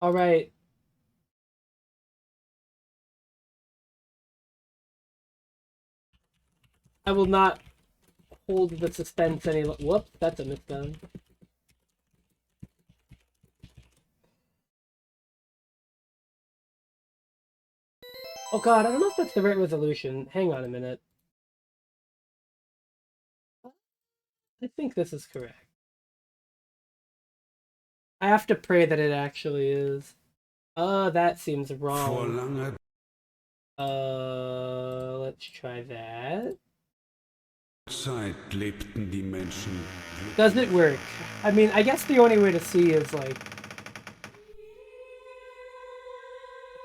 Alright. I will not hold the suspense any longer. Whoops, that's a misspelling. Oh god, I don't know if that's the right resolution. Hang on a minute. I think this is correct. I have to pray that it actually is. That seems wrong. Let's try that. Does it work? I mean, I guess the only way to see is like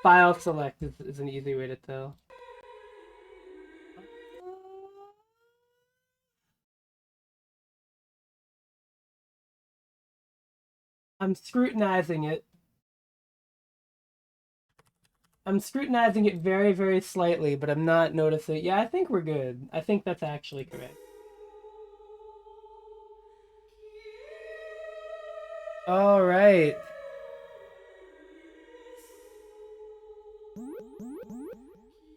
file select is an easy way to tell. I'm scrutinizing it. I'm scrutinizing it very, very slightly, but I'm not noticing. Yeah, I think we're good. I think that's actually correct. All right.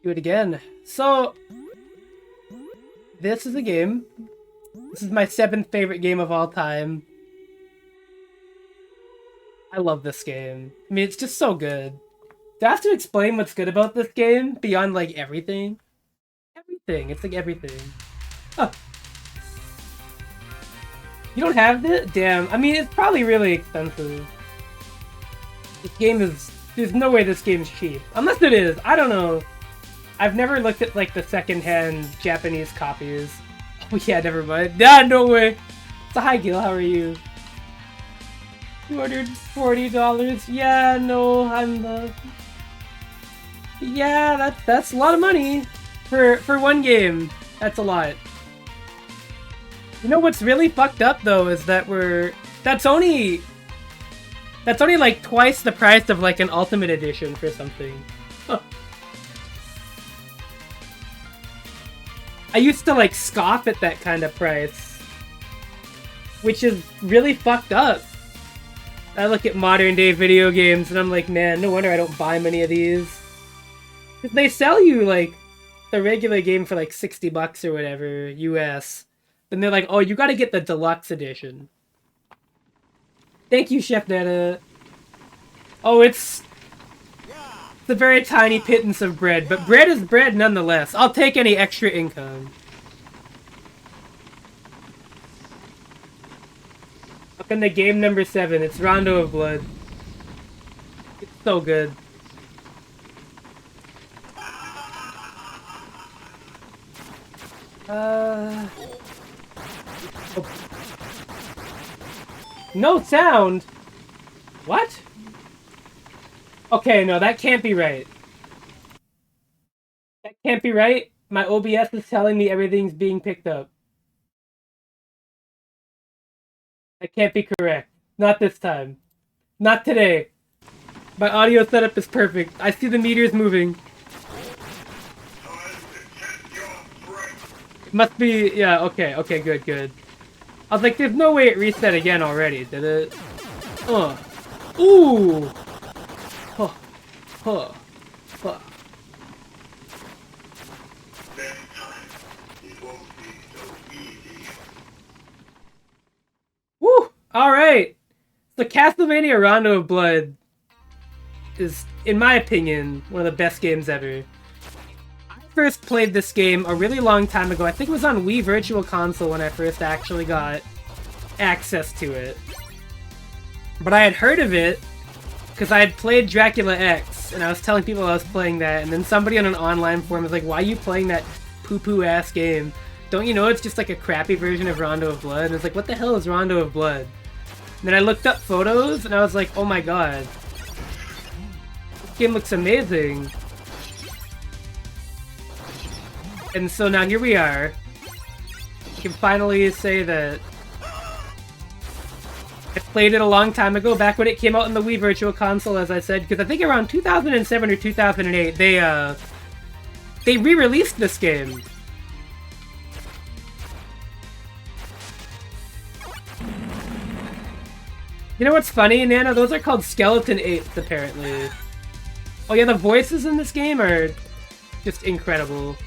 Do it again. So, this is a game. This is my 7th favorite game of all time. I love this game. I mean, it's just so good. Do I have to explain what's good about this game beyond, like, everything? Everything. It's like everything. Oh. You don't have it? Damn. I mean, it's probably really expensive. This game is... There's no way this game's cheap. Unless it is. I don't know. I've never looked at, like, the second-hand Japanese copies. Oh, yeah, never mind. Nah, no way. So, hi, Gil. How are you? $240. Yeah, no, I'm... Yeah, that's a lot of money. For one game. That's a lot. You know what's really fucked up, though, is that That's only like twice the price of, like, an Ultimate Edition for something. I used to, like, scoff at that kind of price. Which is really fucked up. I look at modern-day video games, and I'm like, man, no wonder I don't buy many of these. Because they sell you, like, the regular game for, like, 60 bucks or whatever, US. And they're like, oh, you gotta get the deluxe edition. Thank you, Chef Nana. Oh, it's a very tiny pittance of bread, but bread is bread nonetheless. I'll take any extra income. Up in the game number 7, it's Rondo of Blood. It's so good. Oh. No sound? What? Okay, no, that can't be right. That can't be right. My OBS is telling me everything's being picked up. That can't be correct. Not this time. Not today. My audio setup is perfect. I see the meters moving. It must be... Yeah, okay, good. I was like, there's no way it reset again already, did it? Ooh! Huh. Huh. Huh. Woo! Alright! The Castlevania Rondo of Blood is, in my opinion, one of the best games ever. I first played this game a really long time ago. I think it was on Wii Virtual Console when I first actually got access to it. But I had heard of it because I had played Dracula X, and I was telling people I was playing that, and then somebody on an online forum was like, why are you playing that poo-poo-ass game? Don't you know it's just like a crappy version of Rondo of Blood? And it's like, what the hell is Rondo of Blood? And then I looked up photos, and I was like, oh my god. This game looks amazing. And so now here we are. I can finally say that I played it a long time ago, back when it came out in the Wii Virtual Console, as I said, because I think around 2007 or 2008, they re-released this game. You know what's funny, Nana? Those are called skeleton apes, apparently. Oh yeah, the voices in this game are just incredible.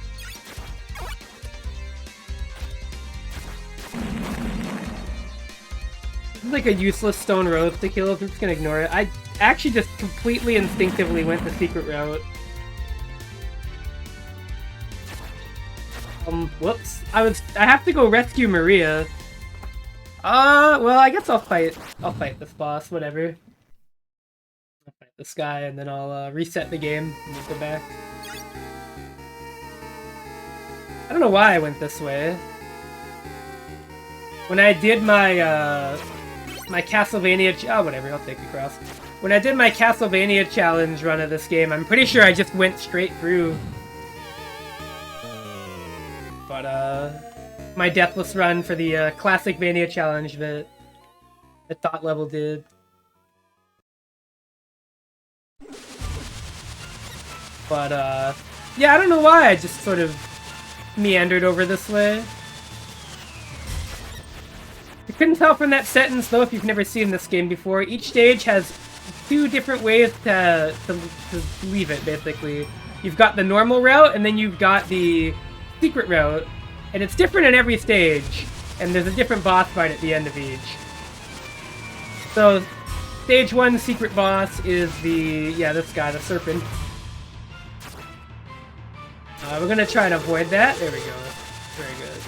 This is like a useless stone rose to kill, so I'm just gonna ignore it. I actually just completely instinctively went the secret route. Whoops. I have to go rescue Maria. Well, I guess I'll fight this boss, whatever. I'll fight this guy, and then I'll, reset the game, and we'll go back. I don't know why I went this way. When I did my, my Castlevania... Oh, whatever, I'll take the cross. When I did my Castlevania challenge run of this game, I'm pretty sure I just went straight through. But, my deathless run for the, Classic Vania challenge that the Thought level did. But, yeah, I don't know why I just sort of meandered over this way. You couldn't tell from that sentence, though, if you've never seen this game before. Each stage has 2 different ways to leave it, basically. You've got the normal route, and then you've got the secret route. And it's different in every stage, and there's a different boss fight at the end of each. So, stage 1 secret boss is this guy, the serpent. We're gonna try and avoid that. There we go. Very good.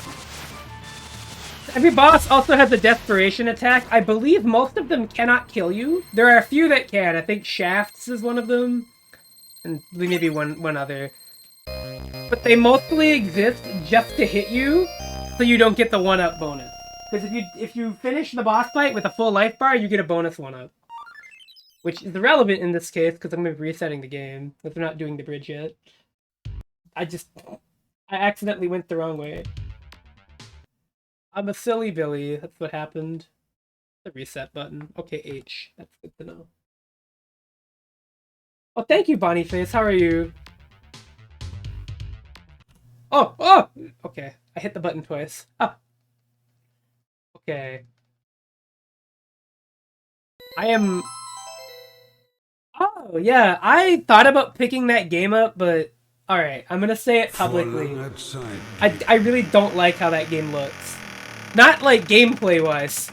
Every boss also has a desperation attack. I believe most of them cannot kill you. There are a few that can. I think Shafts is one of them. And maybe one other. But they mostly exist just to hit you, so you don't get the 1-up bonus. Because if you finish the boss fight with a full life bar, you get a bonus 1-up. Which is irrelevant in this case, because I'm going to be resetting the game, because we're not doing the bridge yet. I accidentally went the wrong way. I'm a silly Billy, that's what happened. The reset button. Okay, H. That's good to know. Oh, thank you, Bonnieface. How are you? Oh! Okay, I hit the button twice. Ah. Okay. I am... Oh, yeah, I thought about picking that game up, but... Alright, I'm gonna say it publicly. I really don't like how that game looks. Not, like, gameplay-wise.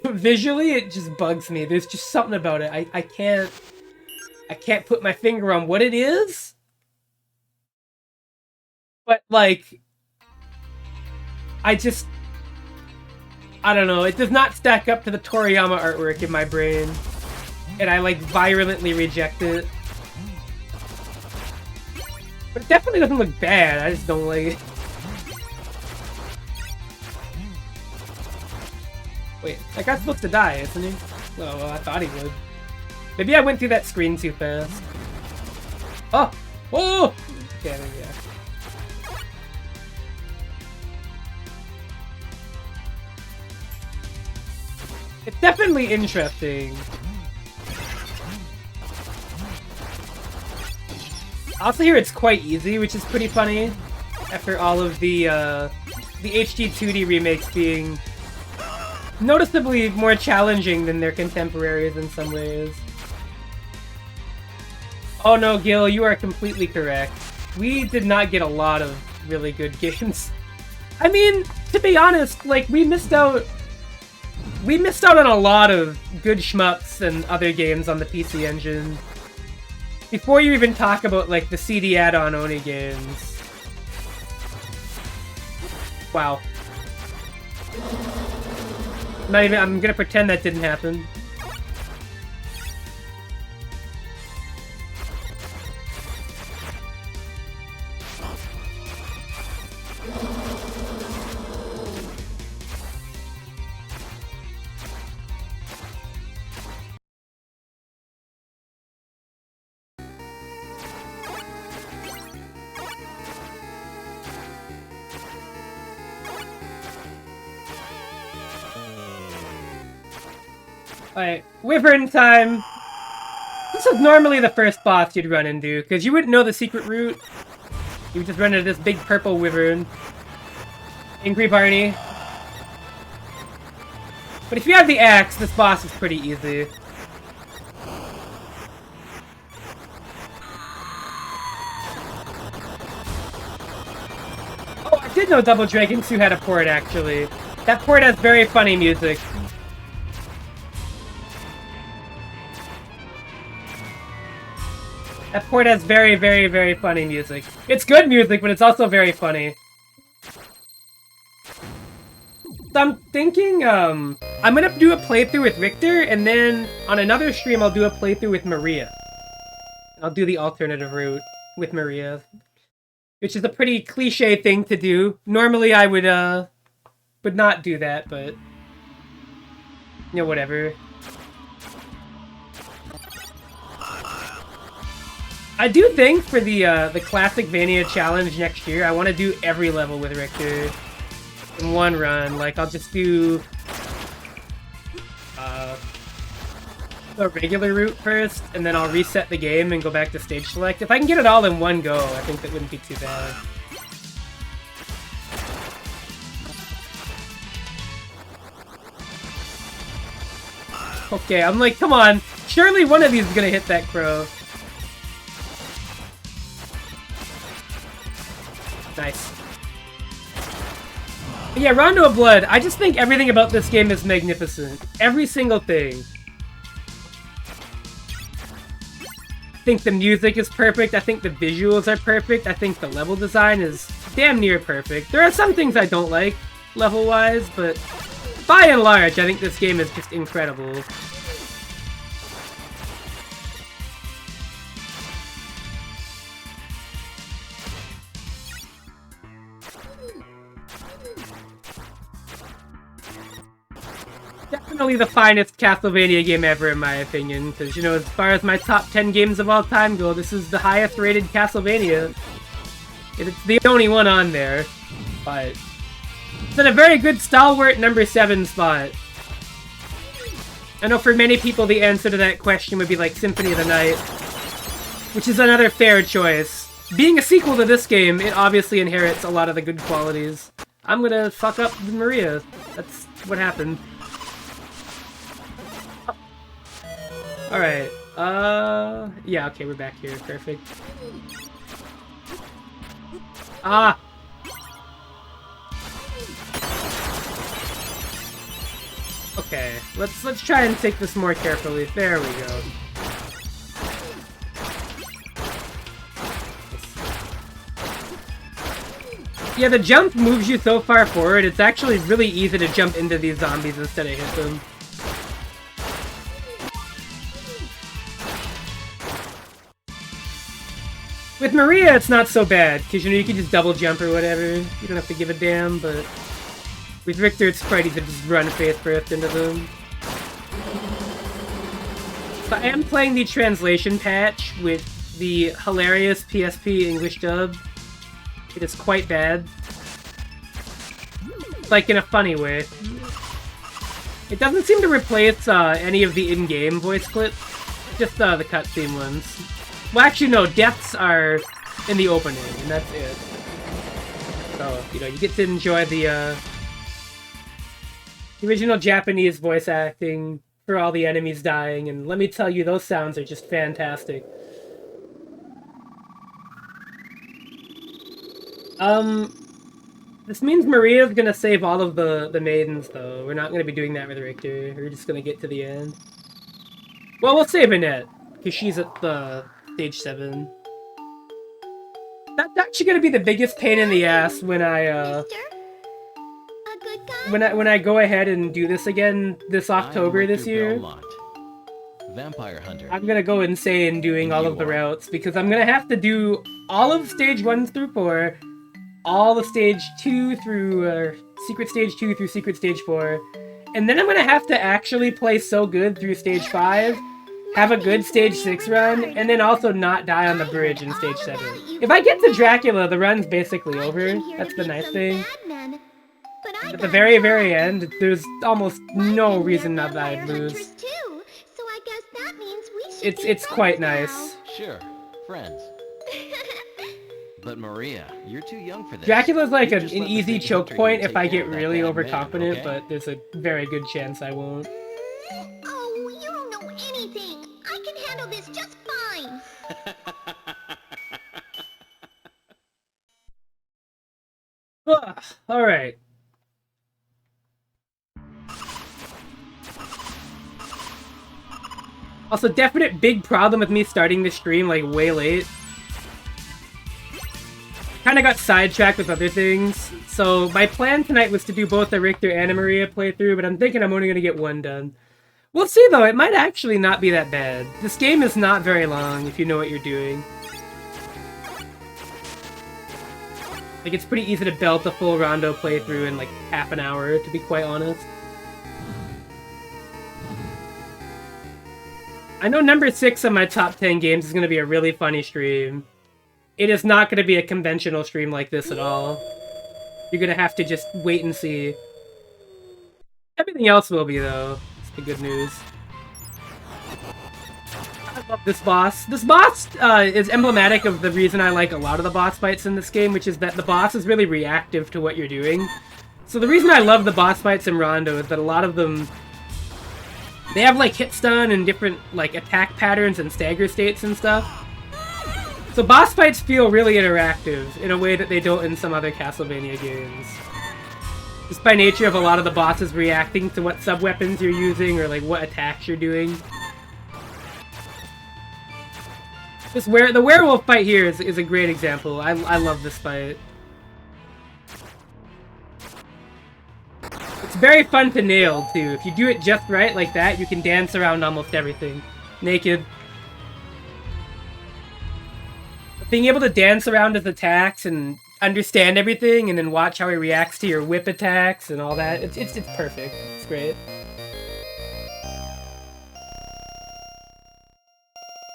Visually, it just bugs me. There's just something about it. I can't put my finger on what it is. But, like... I don't know. It does not stack up to the Toriyama artwork in my brain. And I, like, violently reject it. But it definitely doesn't look bad. I just don't like it. Wait, that guy's supposed to die, isn't he? Oh, well, I thought he would. Maybe I went through that screen too fast. Oh! Oh! Okay, there we go. It's definitely interesting. I also hear it's quite easy, which is pretty funny. After all of the HD 2D remakes being noticeably more challenging than their contemporaries in some ways. Oh no, Gil, you are completely correct. We did not get a lot of really good games. I mean, to be honest, like, we missed out on a lot of good shmups and other games on the PC Engine. Before you even talk about, like, the CD add-on Oni games. Wow. I'm gonna pretend that didn't happen. Alright, Wyvern time! This is normally the first boss you'd run into, because you wouldn't know the secret route. You would just run into this big purple Wyvern. Angry Barney. But if you have the axe, this boss is pretty easy. Oh, I did know Double Dragon 2 had a port, actually. That port has very funny music. That port has very, very, very funny music. It's good music, but it's also very funny. So I'm thinking, I'm gonna do a playthrough with Richter, and then on another stream I'll do a playthrough with Maria. I'll do the alternative route with Maria. Which is a pretty cliche thing to do. Normally I would not do that, but... You know, whatever. I do think for the Classic Vania Challenge next year, I want to do every level with Richter in one run. Like, I'll just do the regular route first, and then I'll reset the game and go back to stage select. If I can get it all in one go, I think that wouldn't be too bad. Okay, I'm like, come on. Surely one of these is gonna hit that crow. Nice. But yeah, Rondo of Blood, I just think everything about this game is magnificent. Every single thing. I think the music is perfect, I think the visuals are perfect, I think the level design is damn near perfect. There are some things I don't like, level-wise, but by and large, I think this game is just incredible. Definitely the finest Castlevania game ever, in my opinion, because, you know, as far as my top 10 games of all time go, this is the highest rated Castlevania. It's the only one on there, but it's in a very good stalwart number 7 spot. I know for many people the answer to that question would be like Symphony of the Night, which is another fair choice. Being a sequel to this game, it obviously inherits a lot of the good qualities. I'm gonna fuck up Maria. That's what happened. Alright, yeah, okay, we're back here, perfect. Ah! Okay, let's try and take this more carefully. There we go. Yeah, the jump moves you so far forward, it's actually really easy to jump into these zombies instead of hit them. With Maria, it's not so bad, because, you know, you can just double jump or whatever. You don't have to give a damn, but with Richter, it's quite easy to just run face first into them. So I am playing the translation patch with the hilarious PSP English dub. It is quite bad. Like, in a funny way. It doesn't seem to replace any of the in-game voice clips, just the cutscene ones. Well, actually, no, deaths are in the opening, and that's it. So, you know, you get to enjoy the original Japanese voice acting for all the enemies dying, and let me tell you, those sounds are just fantastic. This means Maria's gonna save all of the maidens, though. We're not gonna be doing that with Richter. We're just gonna get to the end. Well, we'll save Annette, because she's at the stage 7. That's actually gonna be the biggest pain in the ass when I when I go ahead and do this again this October this year. Vampire Hunter. I'm gonna go insane doing all of the routes, because I'm gonna have to do all of stage 1 through 4, all of stage 2 through secret stage 2 through secret stage 4, and then I'm gonna have to actually play so good through stage 5, have a good stage 6 run, and then also not die on the bridge in stage 7. If I get to Dracula, the run's basically over. That's the nice thing. At the very, very end, there's almost no reason that I'd lose. It's quite nice. Sure, friends. But Maria, you're too young for this. Dracula's like You an just let the easy big choke hunter point here if I take care get of that really bad man, overconfident, okay? but there's a very good chance I won't. Oh, you don't know anything. I can handle this just fine. Alright. Also, definite big problem with me starting the stream, like, way late. Kinda got sidetracked with other things. So, my plan tonight was to do both the Richter and a Maria playthrough, but I'm thinking I'm only gonna get one done. We'll see, though. It might actually not be that bad. This game is not very long, if you know what you're doing. Like, it's pretty easy to belt a full Rondo playthrough in, like, half an hour, to be quite honest. I know number 6 on my top 10 games is going to be a really funny stream. It is not going to be a conventional stream like this at all. You're going to have to just wait and see. Everything else will be, though. That's the good news. I love this boss. This boss is emblematic of the reason I like a lot of the boss fights in this game, which is that the boss is really reactive to what you're doing. So the reason I love the boss fights in Rondo is that a lot of them... They have, like, hit stun and different, like, attack patterns and stagger states and stuff. So boss fights feel really interactive in a way that they don't in some other Castlevania games. Just by nature of a lot of the bosses reacting to what sub-weapons you're using or, like, what attacks you're doing. The werewolf fight here is a great example. I love this fight. It's very fun to nail, too. If you do it just right, like that, you can dance around almost everything. Naked. Being able to dance around his attacks and understand everything, and then watch how he reacts to your whip attacks and all that, it's perfect. It's great.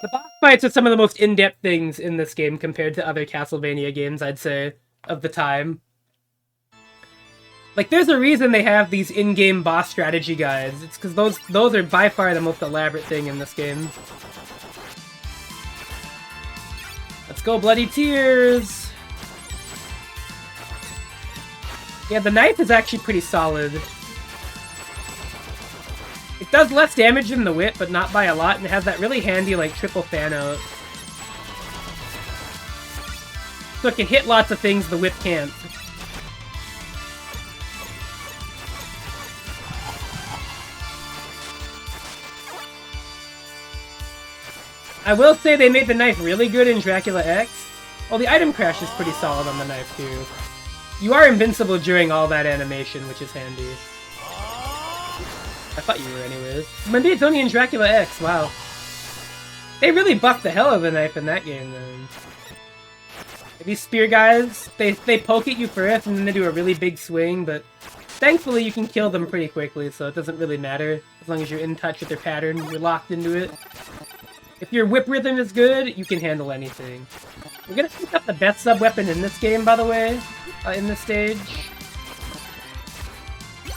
The boss fights are some of the most in-depth things in this game compared to other Castlevania games, I'd say, of the time. Like, there's a reason they have these in-game boss strategy guides. It's because those are by far the most elaborate thing in this game. Let's go, Bloody Tears! Yeah, the knife is actually pretty solid. It does less damage than the whip, but not by a lot, and it has that really handy, like, triple fan-out. So it can hit lots of things the whip can't. I will say they made the knife really good in Dracula X. Well, the item crash is pretty solid on the knife, too. You are invincible during all that animation, which is handy. I thought you were anyways. Maybe it's only in Dracula X, wow. They really buffed the hell out of the knife in that game, then. These spear guys, they poke at you first, and then they do a really big swing, but thankfully you can kill them pretty quickly, so it doesn't really matter. As long as you're in touch with their pattern, you're locked into it. If your whip rhythm is good, you can handle anything. We're gonna pick up the best sub-weapon in this game, by the way, in this stage.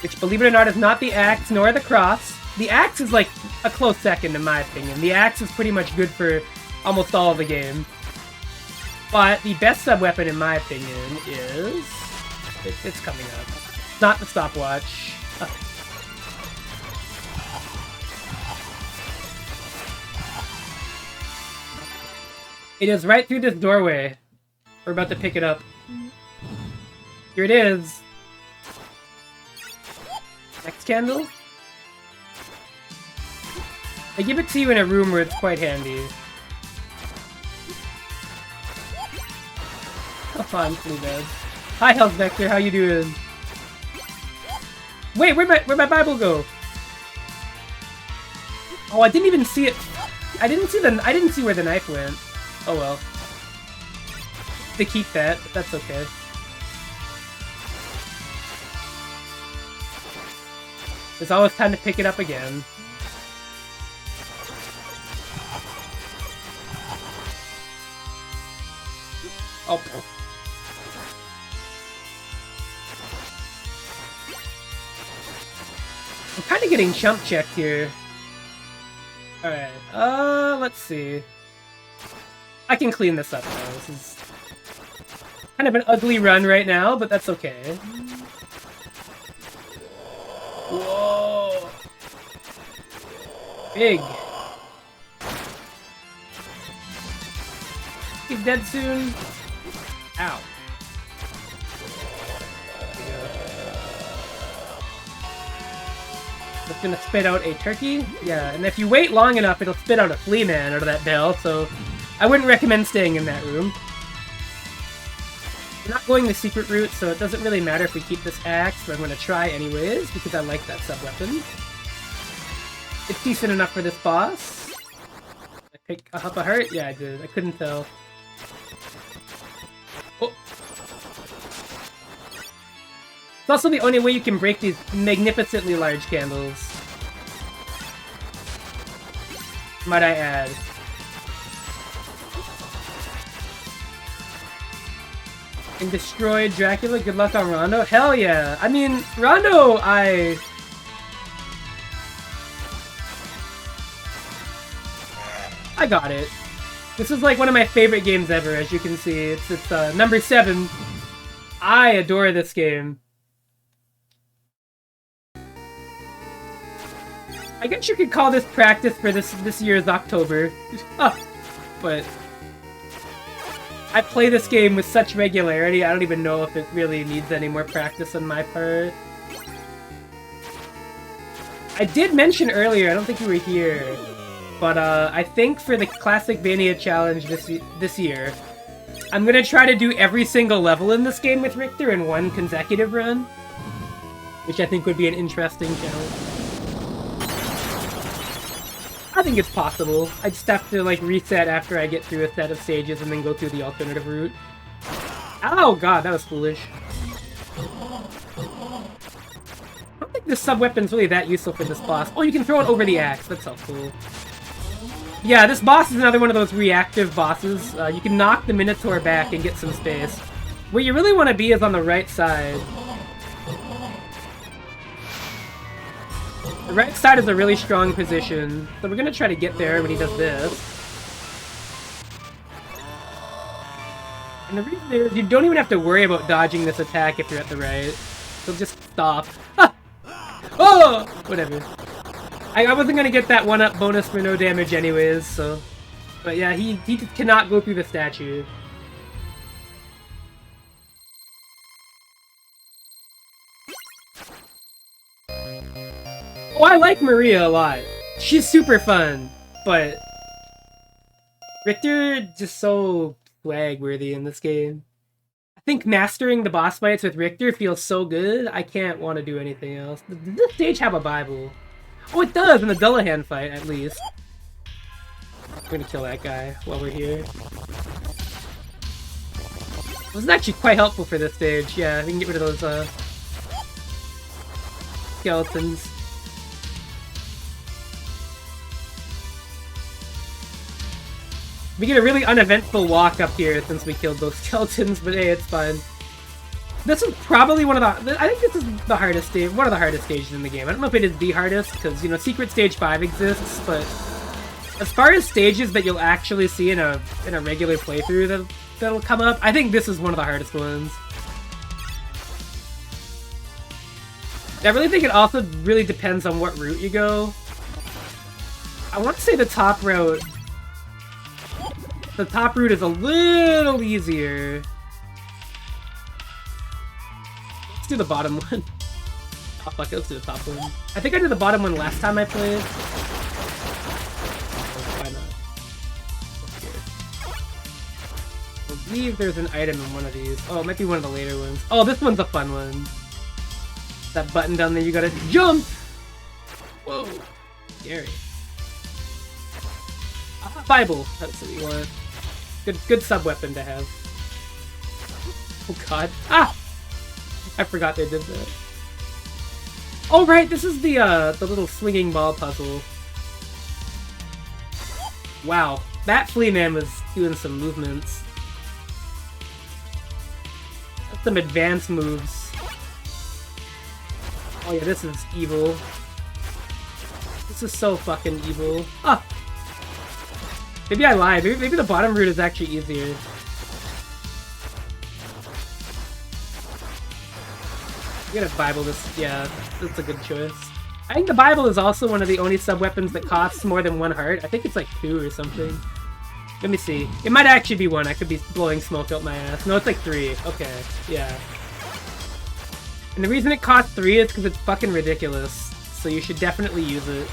Which, believe it or not, is not the axe nor the cross. The axe is like a close second, in my opinion. The axe is pretty much good for almost all of the game. But the best sub-weapon, in my opinion, is... It's coming up. Not the stopwatch. It is right through this doorway. We're about to pick it up. Here it is. Next candle? I give it to you in a room where it's quite handy. Oh, I'm pretty bad. Hi, Health Vector, how you doing? Wait, where'd my Bible go? Oh, I didn't even see it. I didn't see where the knife went. Oh well. They keep that, but that's okay. There's always time to pick it up again. Oh. I'm kind of getting chump checked here. Alright, let's see. I can clean this up though. Kind of an ugly run right now, but that's okay. Whoa! Big. He's dead soon. Ow. It's gonna spit out a turkey. Yeah, and if you wait long enough, it'll spit out a flea man out of that bell, so I wouldn't recommend staying in that room. We're not going the secret route, so it doesn't really matter if we keep this axe, but I'm gonna try anyways, because I like that sub-weapon. It's decent enough for this boss. I pick up a heart? Yeah, I did. I couldn't tell. Oh. It's also the only way you can break these magnificently large candles. Might I add. And destroy Dracula, good luck on Rondo? Hell yeah! I mean, Rondo, I got it. This is like one of my favorite games ever, as you can see. It's number 7. I adore this game. I guess you could call this practice for this year's October. But I play this game with such regularity, I don't even know if it really needs any more practice on my part. I did mention earlier, I don't think you were here, but I think for the Classic Mania Challenge this year, I'm gonna try to do every single level in this game with Richter in one consecutive run, which I think would be an interesting challenge. I think it's possible. I just have to, like, reset after I get through a set of stages and then go through the alternative route. Oh god, that was foolish. I don't think this sub-weapon's really that useful for this boss. Oh, you can throw it over the axe. That's helpful. Yeah, this boss is another one of those reactive bosses. You can knock the Minotaur back and get some space. Where you really want to be is on the right side. The right side is a really strong position, so we're gonna try to get there when he does this. And the reason is, you don't even have to worry about dodging this attack if you're at the right. He'll just stop. Ah! Oh! Whatever. I wasn't gonna get that 1-up bonus for no damage anyways, so... But yeah, he cannot go through the statue. Oh, I like Maria a lot. She's super fun, but Richter just so swag-worthy in this game. I think mastering the boss fights with Richter feels so good, I can't want to do anything else. Does this stage have a Bible? Oh, it does, in the Dullahan fight, at least. I'm gonna kill that guy while we're here. This is actually quite helpful for this stage. Yeah, we can get rid of those, skeletons. We get a really uneventful walk up here since we killed those skeletons, but hey, it's fine. This is probably one of the... I think this is the hardest stage, one of the hardest stages in the game. I don't know if it is the hardest, because, you know, Secret Stage 5 exists, but as far as stages that you'll actually see in a regular playthrough that'll come up, I think this is one of the hardest ones. I really think it also really depends on what route you go. I want to say the top route... The top route is a little easier. Let's do the bottom one. Oh fuck it, let's do the top one. I think I did the bottom one last time I played. Oh, why not? I believe there's an item in one of these. Oh, it might be one of the later ones. Oh, this one's a fun one. That button down there, you gotta jump! Whoa. Scary. Bible, that's what you want. Good sub-weapon to have. Oh god. Ah! I forgot they did that. Oh right, this is the little swinging ball puzzle. Wow, that flea man was doing some movements. That's some advanced moves. Oh yeah, this is evil. This is so fucking evil. Ah! Maybe I lied. Maybe the bottom route is actually easier. We're gonna Bible this. Yeah, that's a good choice. I think the Bible is also one of the only sub-weapons that costs more than 1 heart. I think it's like 2 or something. Let me see. It might actually be 1. I could be blowing smoke out my ass. No, it's like 3. Okay, yeah. And the reason it costs 3 is because it's fucking ridiculous. So you should definitely use it.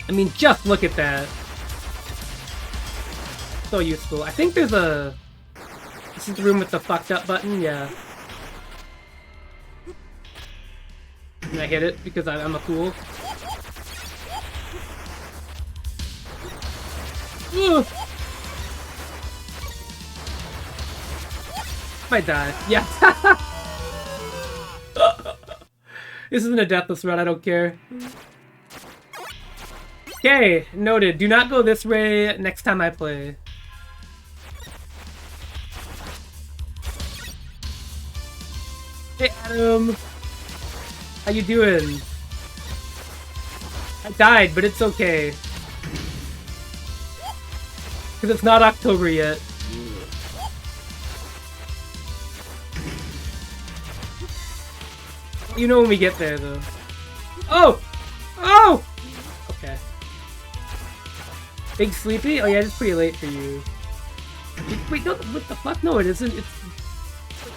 I mean, just look at that. So useful. I think there's a... This is the room with the fucked up button? Yeah. Can I hit it because I'm a fool? Ugh. Might die. Yeah. This isn't a deathless run, I don't care. Okay, noted. Do not go this way next time I play. Hey Adam! How you doing? I died, but it's okay. Because it's not October yet. You know when we get there, though. Oh! Oh! Okay. Big Sleepy? Oh yeah, it's pretty late for you. Wait, no, what the fuck? No, it isn't. It's...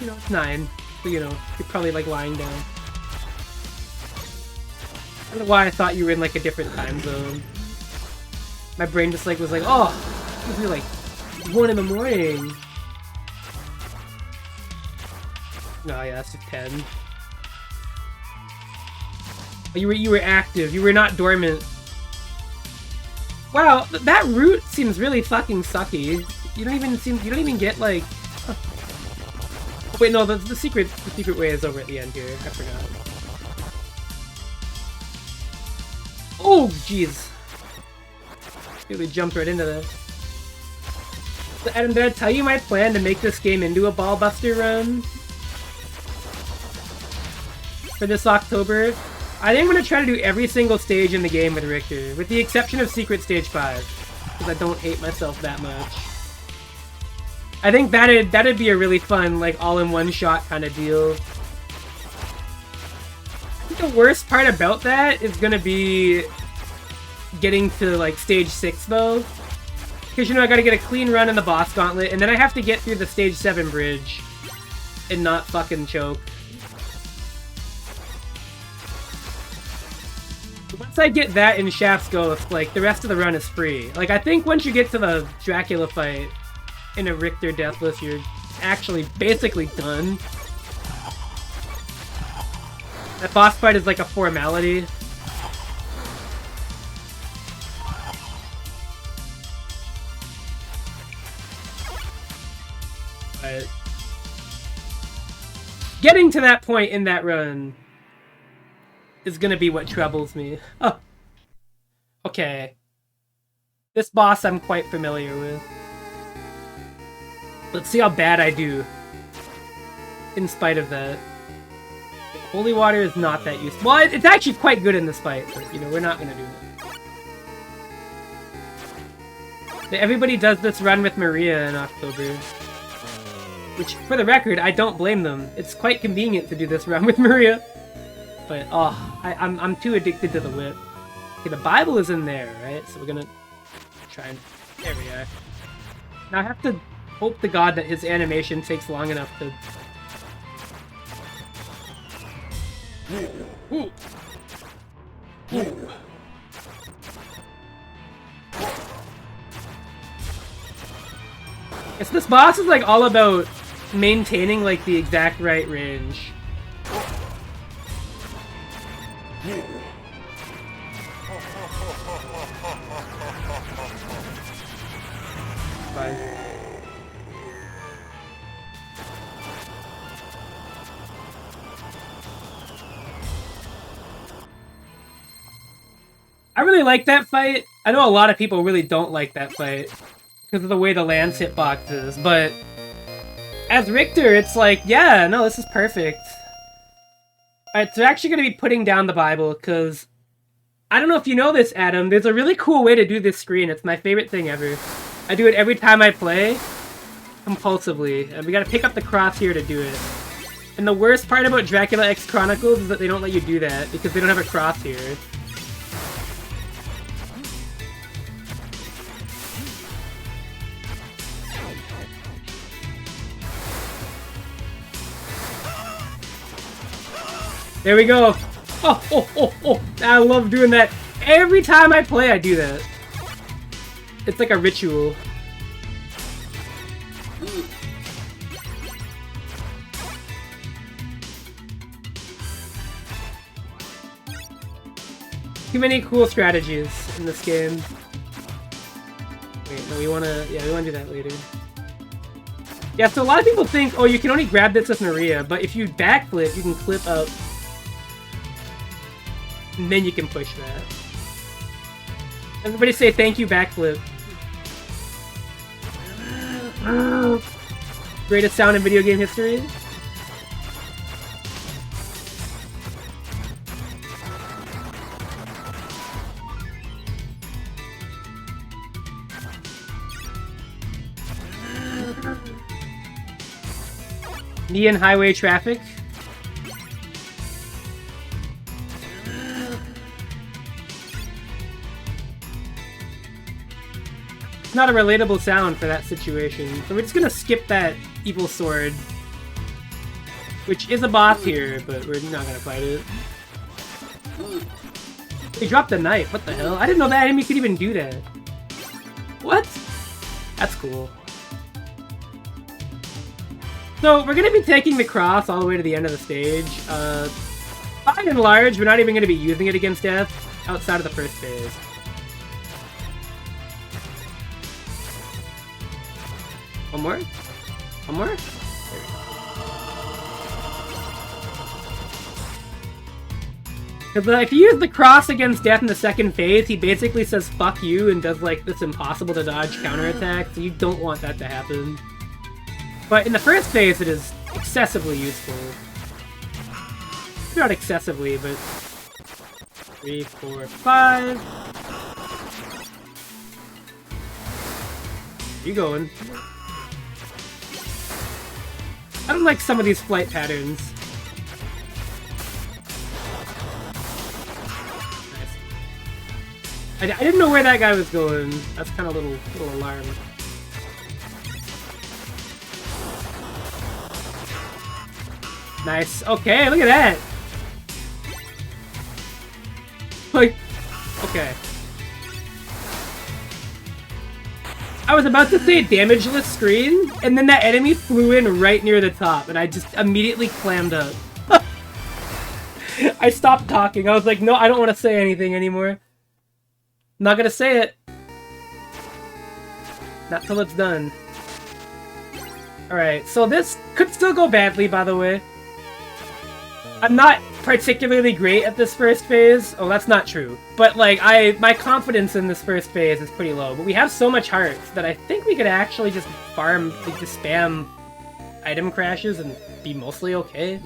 You know, it's 9. So, you know, you're probably, like, lying down. I don't know why I thought you were in, like, a different time zone. My brain just, like, was like, oh! It's really, like, 1 in the morning. No, yeah, that's just 10. You were active. You were not dormant. Wow, that route seems really fucking sucky. You don't even get like. Wait, no, the secret way is over at the end here. I forgot. Oh, jeez. Really jumped right into that. So, Adam, did I tell you my plan to make this game into a ball buster run for this October? I think I'm gonna try to do every single stage in the game with Richter, with the exception of Secret Stage 5, because I don't hate myself that much. I think that'd be a really fun, like, all-in-one shot kind of deal. I think the worst part about that is gonna be getting to, like, Stage 6, though. Because, you know, I gotta get a clean run in the boss gauntlet, and then I have to get through the Stage 7 bridge and not fucking choke. Once I get that in Shaft's Ghost, like, the rest of the run is free. Like, I think once you get to the Dracula fight in a Richter Deathless, you're actually basically done. That boss fight is like a formality. But getting to that point in that run is gonna be what troubles me. Oh. Okay. This boss I'm quite familiar with. Let's see how bad I do. In spite of that. Holy water is not that useful. Well, it's actually quite good in this fight, but, you know, we're not gonna do it. Everybody does this run with Maria in October. Which, for the record, I don't blame them. It's quite convenient to do this run with Maria. But, oh, I'm too addicted to the whip. Okay, the Bible is in there, right? So we're gonna try and... There we are. Now I have to hope to God that his animation takes long enough to... Ooh. Ooh. Yes, this boss is, like, all about maintaining, like, the exact right range. Fine. I really like that fight. I know a lot of people really don't like that fight because of the way the Lance hitbox is, but as Richter, it's like, yeah, no, this is perfect. Alright, so we're actually going to be putting down the Bible, because I don't know if you know this, Adam, there's a really cool way to do this screen. It's my favorite thing ever. I do it every time I play, compulsively, and we got to pick up the cross here to do it. And the worst part about Dracula X Chronicles is that they don't let you do that, because they don't have a cross here. There we go! Oh! I love doing that. Every time I play, I do that. It's like a ritual. Too many cool strategies in this game. Wait, no, we wanna do that later. Yeah, so a lot of people think, oh, you can only grab this with Maria, but if you backflip, you can clip up. And then you can push that. Everybody say thank you, backflip. Greatest sound in video game history. Neon highway traffic. It's not a relatable sound for that situation, so we're just gonna skip that evil sword, which is a boss here, but we're not gonna fight it. He dropped a knife. What the hell? I didn't know that enemy could even do that. What? That's cool. So, we're going to be taking the cross all the way to the end of the stage. By and large, we're not even going to be using it against death outside of the first phase. One more? One more? Because if you use the cross against death in the second phase, he basically says fuck you and does like this impossible to dodge counterattack, so you don't want that to happen. But in the first phase, it is excessively useful. Not excessively, but 3, 4, 5. Where you going? I don't like some of these flight patterns. Nice. I didn't know where that guy was going. That's kind of a little alarmed. Nice. Okay, look at that. Like, okay. I was about to say damageless screen, and then that enemy flew in right near the top, and I just immediately clammed up. I stopped talking. I was like, no, I don't want to say anything anymore. I'm not gonna say it. Not till it's done. Alright, so this could still go badly, by the way. I'm not particularly great at this first phase. Oh, that's not true. But, like, my confidence in this first phase is pretty low. But we have so much hearts that I think we could actually just farm, like, just spam item crashes and be mostly okay.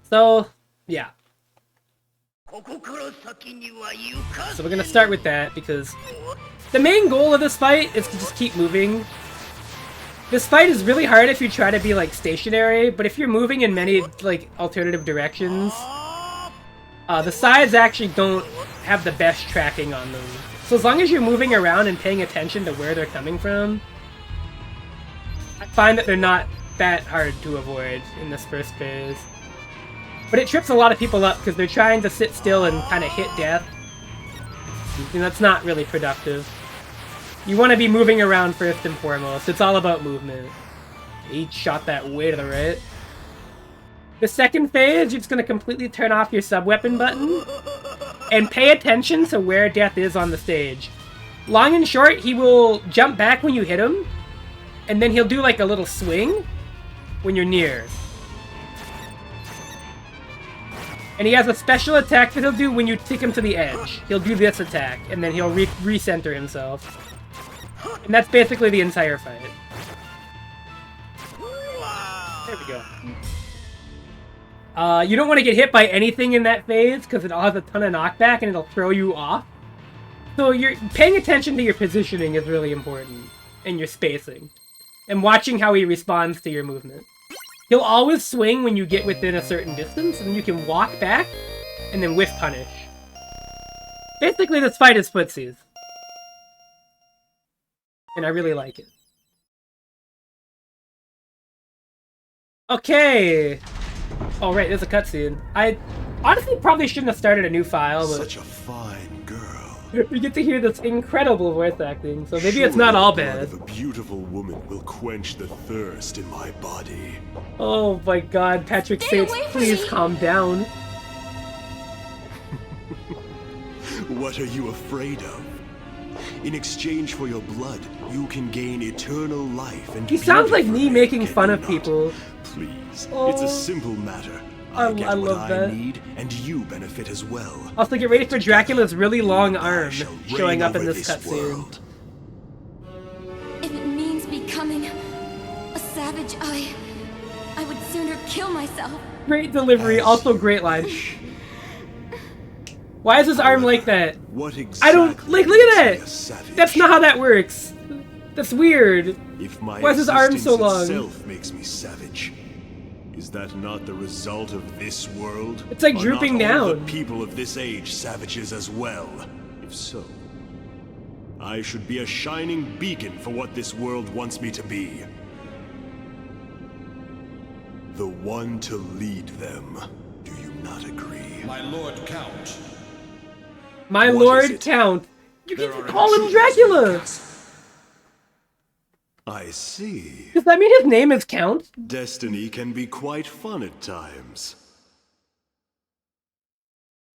So, yeah. So we're gonna start with that, because the main goal of this fight is to just keep moving. This fight is really hard if you try to be, like, stationary, but if you're moving in many, like, alternative directions, the sides actually don't have the best tracking on them. So as long as you're moving around and paying attention to where they're coming from, I find that they're not that hard to avoid in this first phase. But it trips a lot of people up because they're trying to sit still and kind of hit death. And that's not really productive. You want to be moving around first and foremost. It's all about movement. He shot that way to the right. The second phase, you're just going to completely turn off your sub-weapon button and pay attention to where death is on the stage. Long and short, he will jump back when you hit him, and then he'll do like a little swing when you're near. And he has a special attack that he'll do when you take him to the edge. He'll do this attack, and then he'll recenter himself. And that's basically the entire fight. There we go. You don't want to get hit by anything in that phase, because it all has a ton of knockback and it'll throw you off. So you're paying attention to your positioning is really important, and your spacing. and watching how he responds to your movement. He'll always swing when you get within a certain distance, and you can walk back, and then whiff punish. Basically, this fight is footsies. And I really like it. Okay! Oh, right, there's a cutscene. I honestly probably shouldn't have started a new file, but... Such a fine girl. We get to hear this incredible voice acting, so maybe it's not all bad. The blood of a beautiful woman will quench the thirst in my body. Oh my god, Patrick Saints, please calm down. What are you afraid of? In exchange for your blood, you can gain eternal life and He sounds like me forever, making can fun you of not? people. Please, Oh. it's a simple matter. I I get love what that. I need, and you benefit as well. Also, get ready for Dracula's really long arm I shall showing reign up in over this cutscene. world. If it means becoming a savage, I would sooner kill myself. Great delivery, also great line. Why is his arm like that? What exactly I don't like. Look at makes me a that. savage? That's not how that works. That's weird. If my Why is his arm so existence long? itself makes me savage, is that not the result of this world? It's like Are drooping not all down. the people of this age savages as well? If so, I should be a shining beacon for what this world wants me to be. The one to lead them. Do you not agree? My Lord Count. My What Lord is it? Count. You There can are call him intruders in the Dracula. castle. I see. Does that mean his name is Count? Destiny can be quite fun at times.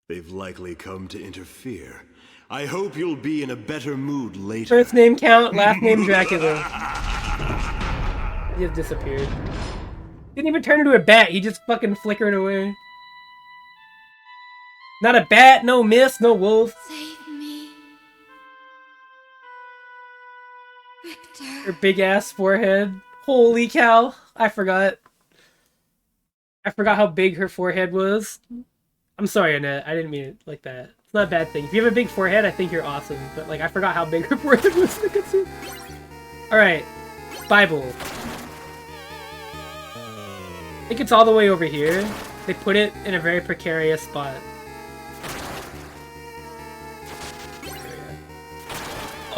They've likely come to interfere. I hope you'll be in a better mood later. First name Count, last name Dracula. He just disappeared. Didn't even turn into a bat, he just fucking flickered away. Not a bat, no mist, no wolf. Save me. Victor. Her big ass forehead. Holy cow. I forgot. I forgot how big her forehead was. I'm sorry, Annette. I didn't mean it like that. It's not a bad thing. If you have a big forehead, I think you're awesome. But, like, I forgot how big her forehead was. Alright. Bible. I think it's all the way over here. They put it in a very precarious spot.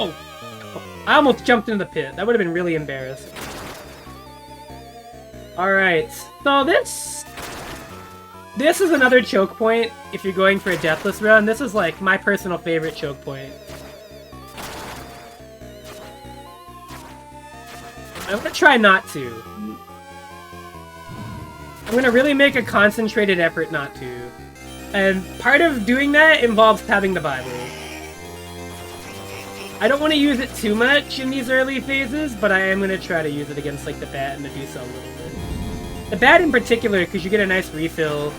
Oh. I almost jumped into the pit. That would have been really embarrassing. Alright. So this is another choke point if you're going for a deathless run. This is like my personal favorite choke point. I'm gonna try not to. I'm gonna really make a concentrated effort not to. And part of doing that involves having the Bible. I don't want to use it too much in these early phases, but I am going to try to use it against like the bat and Medusa a little bit. The bat in particular, because you get a nice refill.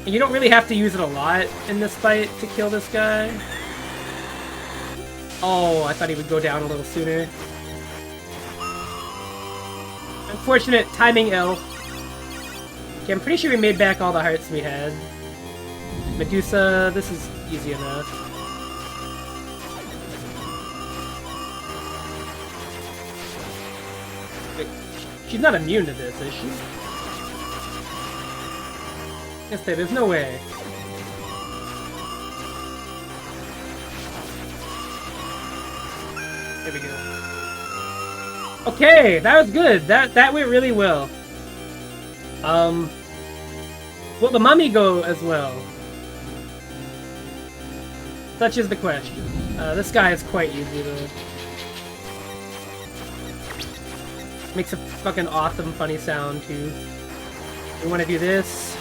And you don't really have to use it a lot in this fight to kill this guy. Oh, I thought he would go down a little sooner. Unfortunate timing L. Okay, I'm pretty sure we made back all the hearts we had. Medusa, this is easy enough. Wait, she's not immune to this, is she? Yes, there's no way. There we go. Okay, that was good. That went really well. Will the mummy go as well? Such is the question. This guy is quite easy though. Makes a fucking awesome funny sound too. We want to do this.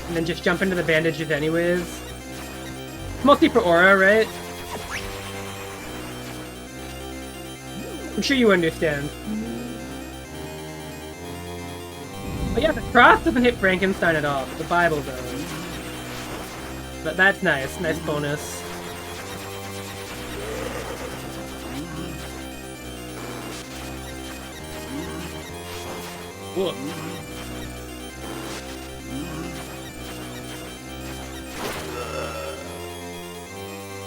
And then just jump into the bandages anyways. Mostly for aura, right? I'm sure you understand. But yeah, the cross doesn't hit Frankenstein at all, but the Bible does. But that's nice. Nice bonus. Whoa.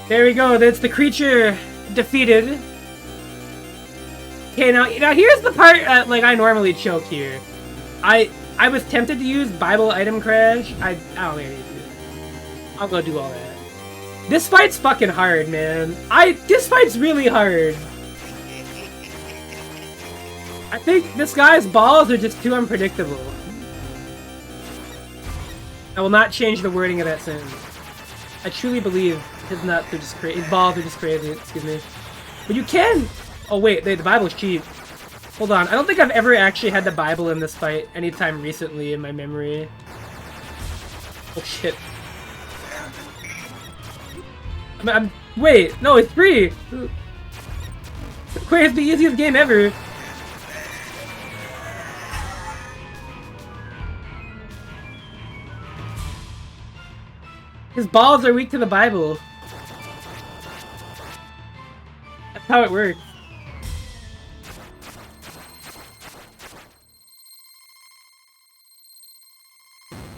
There we go, that's the creature! defeated. Okay, now here's the part like I normally choke here. I was tempted to use Bible item crash. I don't think I need to do that. I'll go do all that. This fight's fucking hard, man. This fight's really hard. I think this guy's balls are just too unpredictable. I will not change the wording of that sentence. I truly believe his nuts are just crazy. His balls are just crazy. Excuse me. But you can. Oh wait, the Bible's cheap. Hold on. I don't think I've ever actually had the Bible in this fight anytime recently in my memory. Oh shit. Wait, no, it's free. Wait, it's the easiest game ever. His balls are weak to the Bible. That's how it works.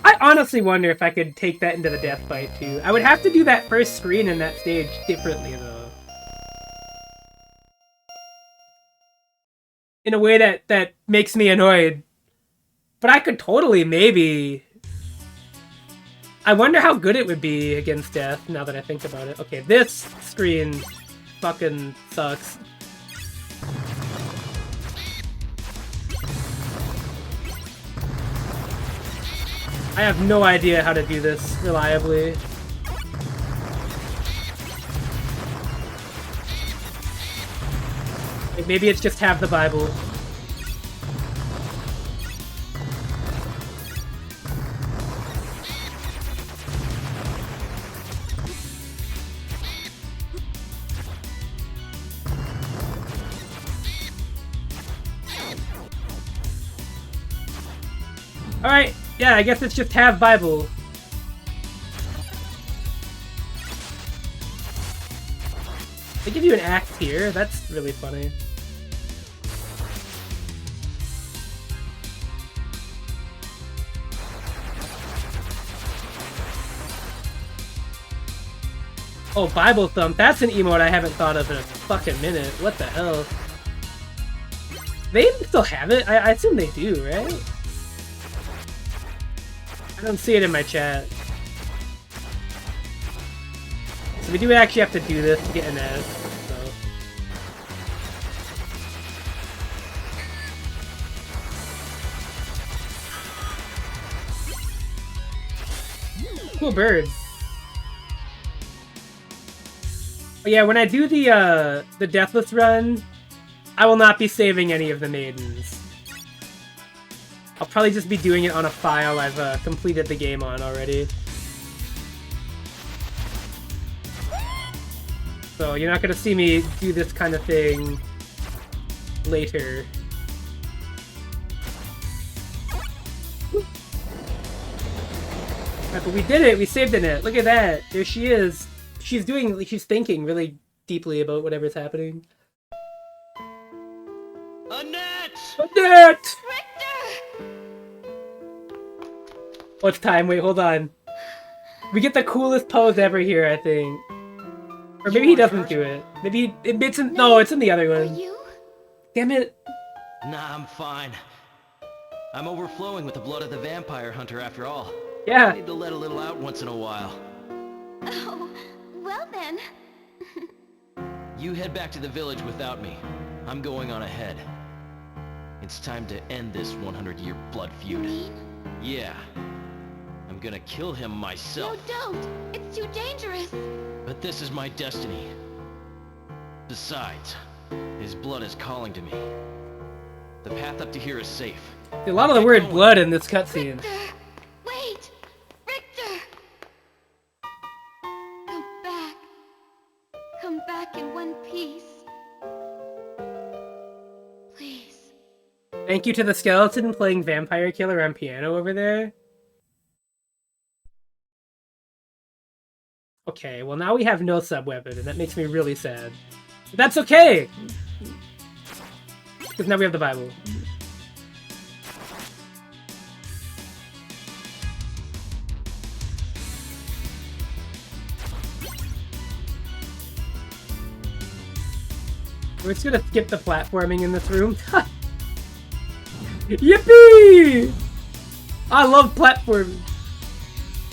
I honestly wonder if I could take that into the death fight too. I would have to do that first screen in that stage differently though. In a way that makes me annoyed. But I could totally maybe... I wonder how good it would be against death, now that I think about it. Okay, this screen fucking sucks. I have no idea how to do this reliably. Like, maybe it's just have the Bible. Alright, yeah, I guess it's just have Bible. They give you an axe here, that's really funny. Oh, Bible Thump, that's an emote I haven't thought of in a fucking minute. What the hell? They still have it? I assume they do, right? I don't see it in my chat. So we do actually have to do this to get an S, so. Cool birds. But yeah, when I do the Deathless run, I will not be saving any of the maidens. I'll probably just be doing it on a file I've completed the game on already. So you're not gonna see me do this kind of thing later. Right, but we did it! We saved Annette! Look at that! There she is! She's thinking really deeply about whatever's happening. Annette! Annette! Richter! Oh, it's time. Wait, hold on. We get the coolest pose ever here, I think. Or maybe he doesn't do it. Maybe it's in... No, it's in the other Are one. you? Damn it. Nah, I'm fine. I'm overflowing with the blood of the vampire hunter after all. I Yeah. need to let a little out once in a while. Oh, well then. You head back to the village without me. I'm going on ahead. It's time to end this 100-year blood feud. Mean? Yeah. I'm gonna kill him No, myself. don't. It's too dangerous. But this is my destiny. Besides, his blood is calling to me. The path up to here is safe. A lot of the word blood in this cutscene. Richter! Wait! Richter! Come back. Come back in one piece. Please. Thank you to the skeleton playing Vampire Killer on piano over there. Okay, well now we have no sub-weapon, and that makes me really sad. But that's okay! Because now we have the Bible. We're just gonna skip the platforming in this room. Yippee! I love platforming.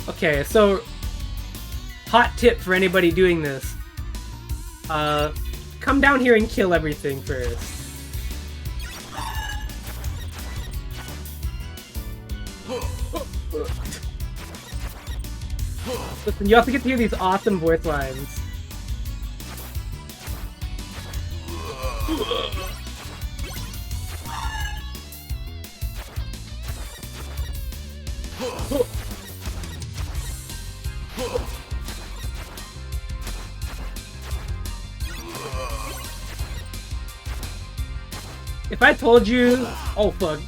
Okay, so hot tip for anybody doing this. Come down here and kill everything first. Listen, you also get to hear these awesome voice lines. If I told you, oh fuck,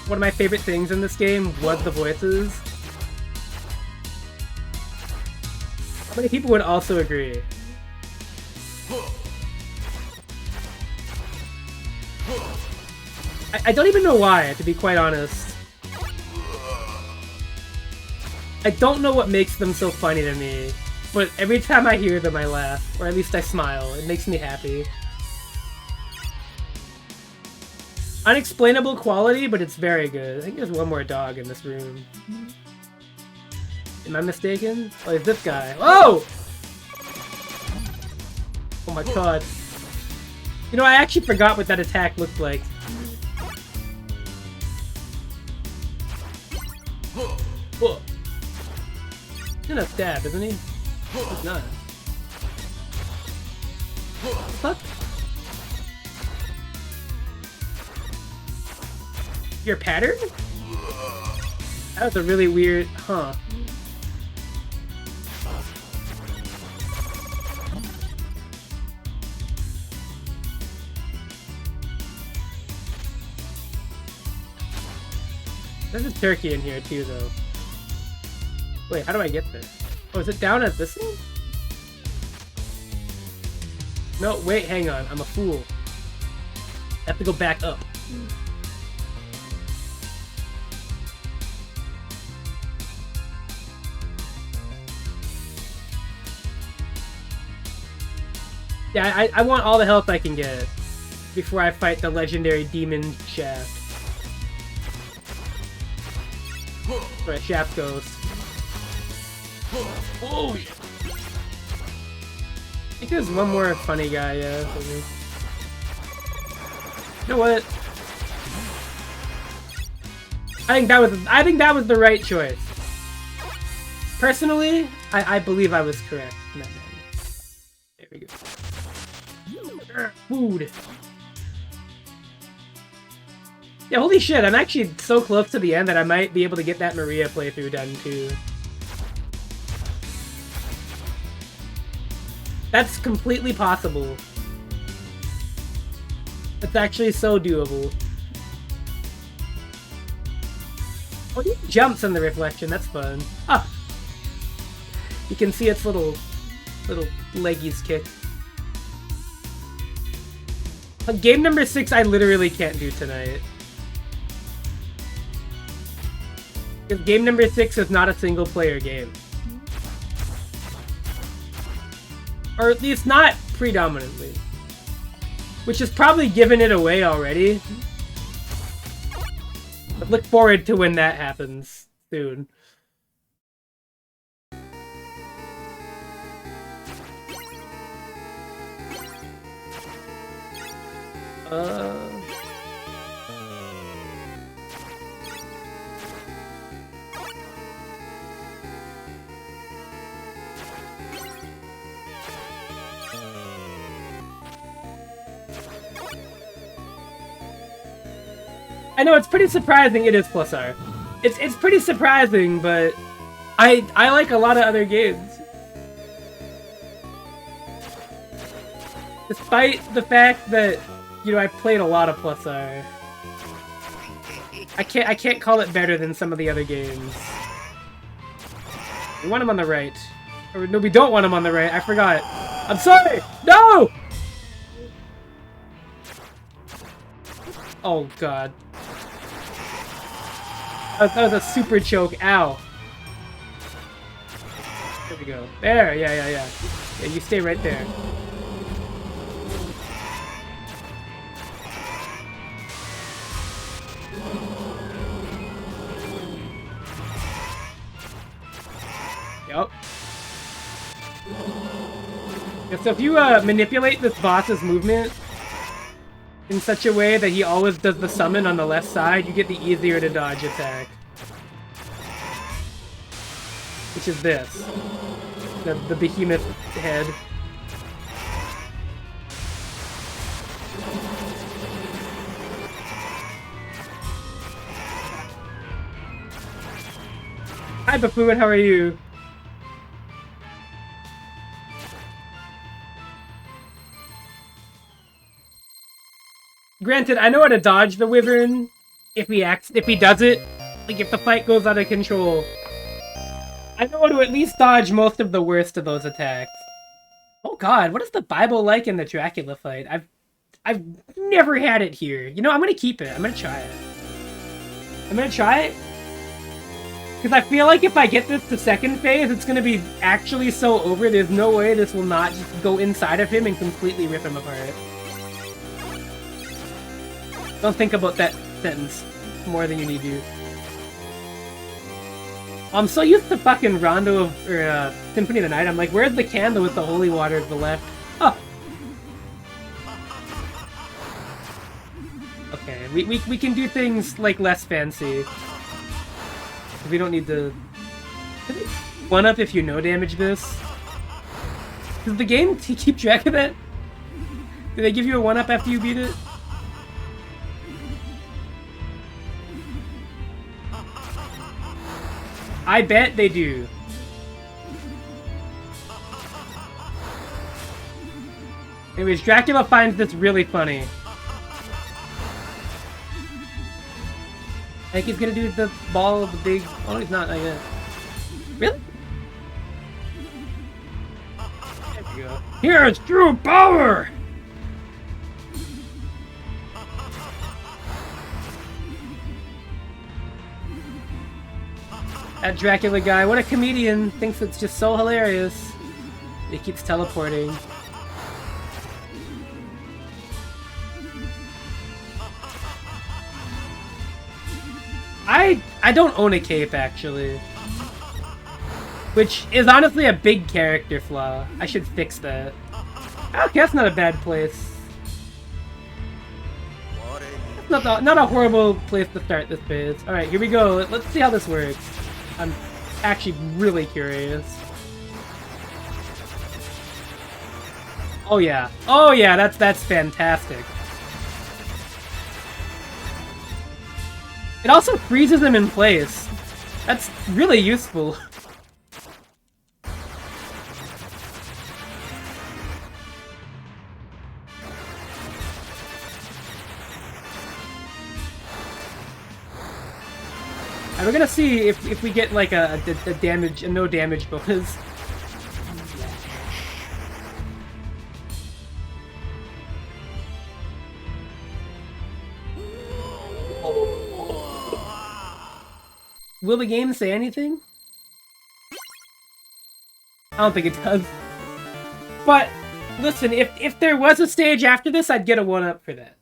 one of my favorite things in this game was the voices, how many people would also agree? I don't even know why, to be quite honest. I don't know what makes them so funny to me, but every time I hear them I laugh, or at least I smile. It makes me happy. Unexplainable quality, but it's very good. I think there's one more dog in this room. Am I mistaken? Oh, it's this guy. Oh! Oh my god. You know, I actually forgot what that attack looked like. Whoa. He's gonna stab, isn't he? He's not. Fuck. Your pattern? That was a really weird, huh? There's a turkey in here too, though. Wait, how do I get there? Oh, is it down at this one? No, wait, hang on. I'm a fool. I have to go back up. Yeah, I want all the health I can get before I fight the legendary demon Shaft. Right, Shaft Ghost. Oh, yeah. I think there's one more funny guy, yeah. You know what? I think that was the right choice. Personally, I believe I was correct in that moment. There we go. Food. Yeah, holy shit, I'm actually so close to the end that I might be able to get that Maria playthrough done too. That's completely possible. It's actually so doable. Oh, he jumps in the reflection, that's fun. Ah! You can see its little leggies kick. Game number 6 I literally can't do tonight. Because game number 6 is not a single player game. Or at least not predominantly. Which has probably given it away already. But look forward to when that happens soon. I know it's pretty surprising it is plus R. It's pretty surprising, but I like a lot of other games. Despite the fact that, you know, I played a lot of plus R. I can't call it better than some of the other games. We want him on the right. Or no, we don't want him on the right. I forgot. I'm sorry! No! Oh god. That was a super choke. Ow. There we go. There, yeah. Yeah, you stay right there. So if you manipulate this boss's movement in such a way that he always does the summon on the left side, you get the easier to dodge attack. Which is this. The behemoth head. Hi Buffoon, how are you? Granted, I know how to dodge the Wyvern if he does it. Like if the fight goes out of control. I know how to at least dodge most of the worst of those attacks. Oh god, what is the Bible like in the Dracula fight? I've never had it here. You know, I'm gonna keep it. I'm gonna try it. I'm gonna try it. Because I feel like if I get this to second phase, it's gonna be actually so over, there's no way this will not just go inside of him and completely rip him apart. Don't think about that sentence more than you need to. I'm so used to fucking Rondo of, or Symphony of the Night, I'm like, where's the candle with the holy water to the left? Oh! Okay, we can do things, like, less fancy. We don't need to... one-up if you no-damage this. Does the game keep track of that? Do they give you a one-up after you beat it? I bet they do. Anyways, Dracula finds this really funny. I think he's gonna do the ball of the big... Oh, he's not, I guess. Really? There we go. Here's true power! That Dracula guy, what a comedian, thinks it's just so hilarious. He keeps teleporting. I don't own a cape, actually. Which is honestly a big character flaw. I should fix that. Okay, that's not a bad place. Not a horrible place to start this phase. Alright, here we go. Let's see how this works. I'm actually really curious. Oh yeah. Oh yeah, that's fantastic. It also freezes him in place. That's really useful. We're gonna see if we get like a no damage bonus. Will the game say anything? I don't think it does. But listen, if there was a stage after this, I'd get a 1-up for that.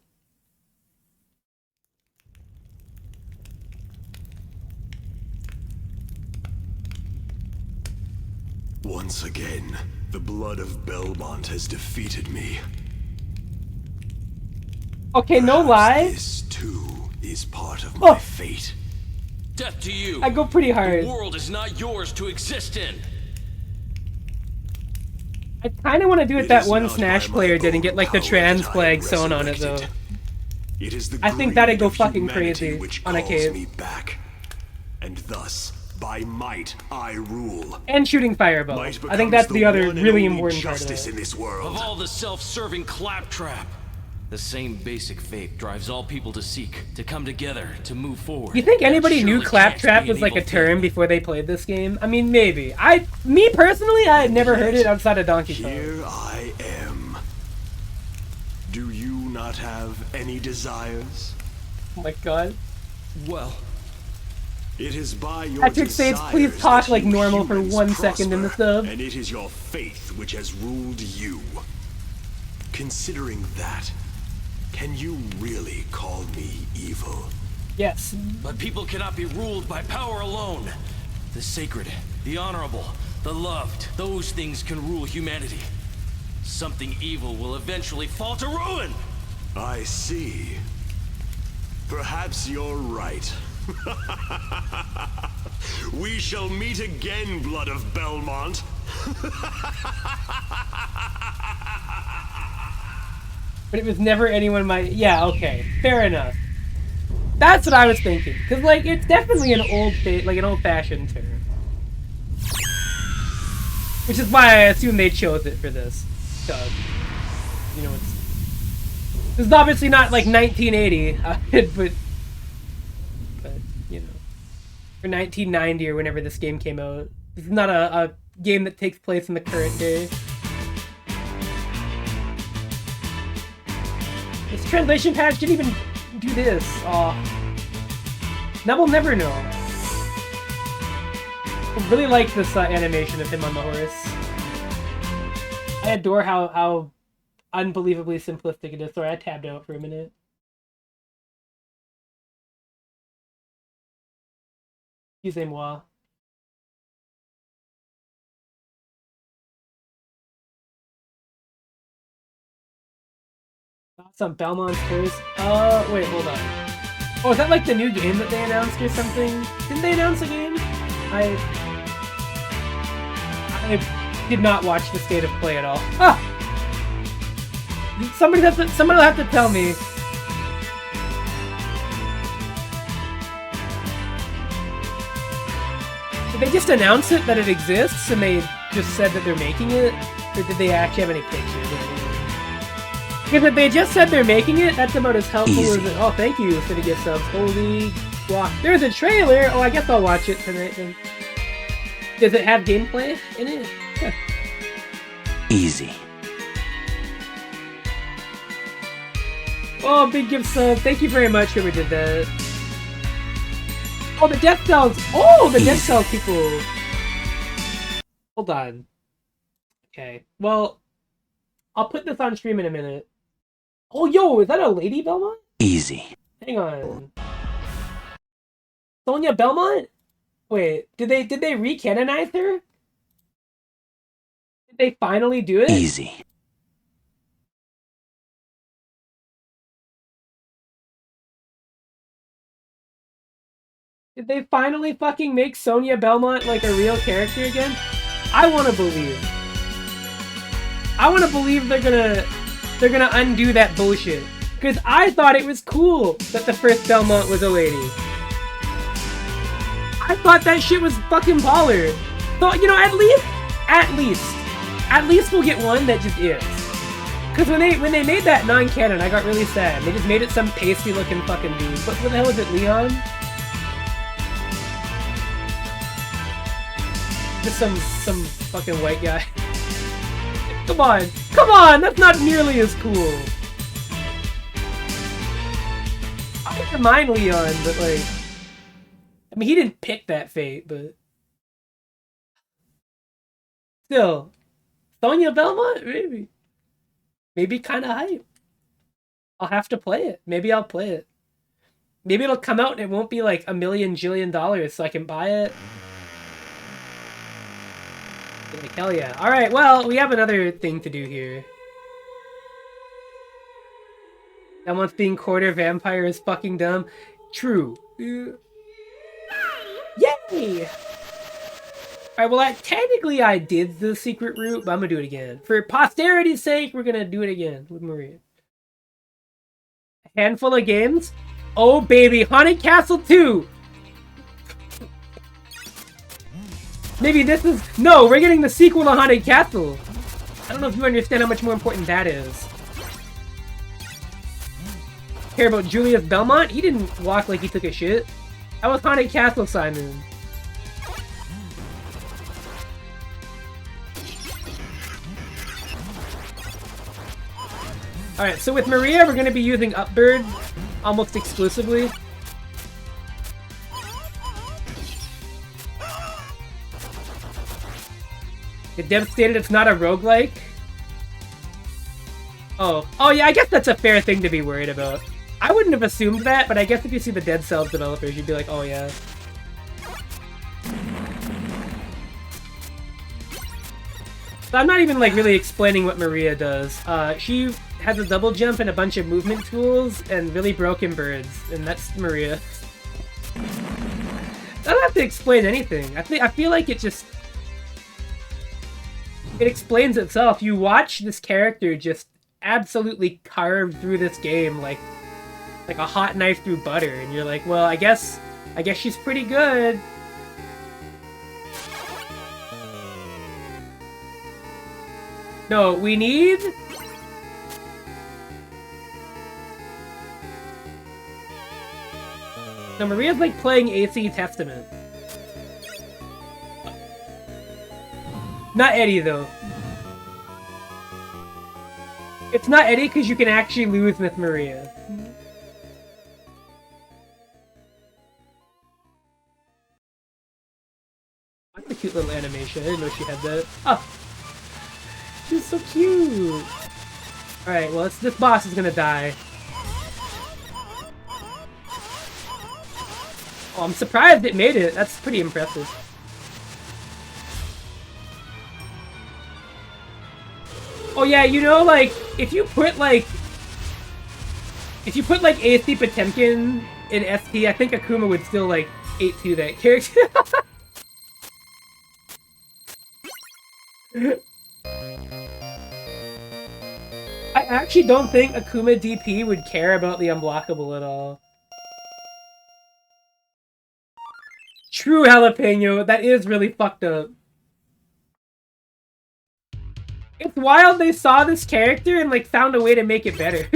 Once again, the blood of Belmont has defeated me. Okay, no lie. This too is part of my fate. Death to you. I go pretty hard. The world is not yours to exist in. I kind of want to do it that one Smash player did and get like the trans flag sewn on it though. It is the I think that'd go greed of fucking humanity crazy which on a calls cave. me back. And thus, by might, I rule. And shooting fireball. Might I think that's becomes the other one and really only important part of justice it. in this world. Of all the self-serving claptrap, the same basic fate drives all people to seek, to come together, to move forward. You think That anybody knew surely claptrap can't be was an like a evil term thing. before they played this game? I mean, maybe. Me personally, I had never heard it outside of Donkey Kong. Here I am. Do you not have any desires? Oh my god. Well, It is by your Patrick Saints, please desires talk that like you normal for humans 1 second in the prosper, sub. And it is your faith which has ruled you. Considering that, can you really call me evil? Yes. but people cannot be ruled by power alone. The sacred, the honorable, the loved, those things can rule humanity. Something evil will eventually fall to ruin! I see. Perhaps you're right. We shall meet again, Blood of Belmont. But it was never anyone my... Yeah, okay. Fair enough. That's what I was thinking. Because, like, it's definitely an old-fashioned term. Which is why I assume they chose it for this. Because, you know, it's obviously not, like, 1980, but, you know, for 1990 or whenever this game came out. This is not a game that takes place in the current day. This translation patch didn't even do this. Now we'll never know. I really like this animation of him on the horse. I adore how unbelievably simplistic it is. Sorry, I tabbed out for a minute. Excusez-moi. Some Belmont's first. Wait, hold on. Oh, is that like the new game that they announced or something? Didn't they announce a game? I did not watch the state of play at all. Ah! Somebody will have to tell me. Did they just announce it, that it exists, and they just said that they're making it? Or did they actually have any pictures? Because if they just said they're making it, that's about as helpful as it. Oh, thank you for the gift subs. Holy walk. There's a trailer! Oh, I guess I'll watch it tonight then. Does it have gameplay in it? Easy. Oh, big gift sub. Thank you very much, whoever did that. Oh, the Death Cells! Oh, the Death Cell people! Hold on. Okay, well, I'll put this on stream in a minute. Oh, yo, is that a Lady Belmont? Easy. Hang on. Sonya Belmont? Wait, did they recanonize her? Did they finally do it? Easy. Did they finally fucking make Sonya Belmont like a real character again? I want to believe. I want to believe they're gonna undo that bullshit. Because I thought it was cool that the first Belmont was a lady. I thought that shit was fucking baller. So, you know, at least we'll get one that just is. Because when they made that non-canon, I got really sad. They just made it some pasty looking fucking dude. What the hell is it, Leon? Just some fucking white guy. Come on, that's not nearly as cool. I don't mind Leon, but like, I mean, he didn't pick that fate, but still, Sonya Belmont, maybe kind of hype. I'll have to play it. Maybe I'll play it. Maybe it'll come out and it won't be like $1 million jillion so I can buy it. Like, hell yeah. Alright, well, we have another thing to do here. Someone's being quarter vampire is fucking dumb. True. Yay! Alright, well, technically I did the secret route, but I'm gonna do it again. For posterity's sake, we're gonna do it again with Maria. A handful of games? Oh, baby, Haunted Castle 2! Maybe this is... No, we're getting the sequel to Haunted Castle. I don't know if you understand how much more important that is. Care about Julius Belmont? He didn't walk like he took a shit. That was Haunted Castle, Simon. Alright, so with Maria, we're going to be using Upbird almost exclusively. It devastated it's not a roguelike. Oh yeah, I guess that's a fair thing to be worried about. I wouldn't have assumed that, but I guess if you see the Dead Cells developers, you'd be like, oh yeah. I'm not even like really explaining what Maria does. She has a double jump and a bunch of movement tools and really broken birds, and that's Maria. I don't have to explain anything. I feel like it explains itself. You watch this character just absolutely carve through this game like a hot knife through butter, and you're like, well, I guess she's pretty good. No, we need... No, Maria's like playing AC Testament. Not Eddie, though. It's not Eddie because you can actually lose with Maria. That's a cute little animation. I didn't know she had that. Oh! She's so cute! Alright, well, this boss is gonna die. Oh, I'm surprised it made it. That's pretty impressive. Oh yeah, you know, like, if you put AC Potemkin in ST, I think Akuma would still, like, 8-2 that character. I actually don't think Akuma DP would care about the unblockable at all. True jalapeno, that is really fucked up. It's wild they saw this character and like found a way to make it better.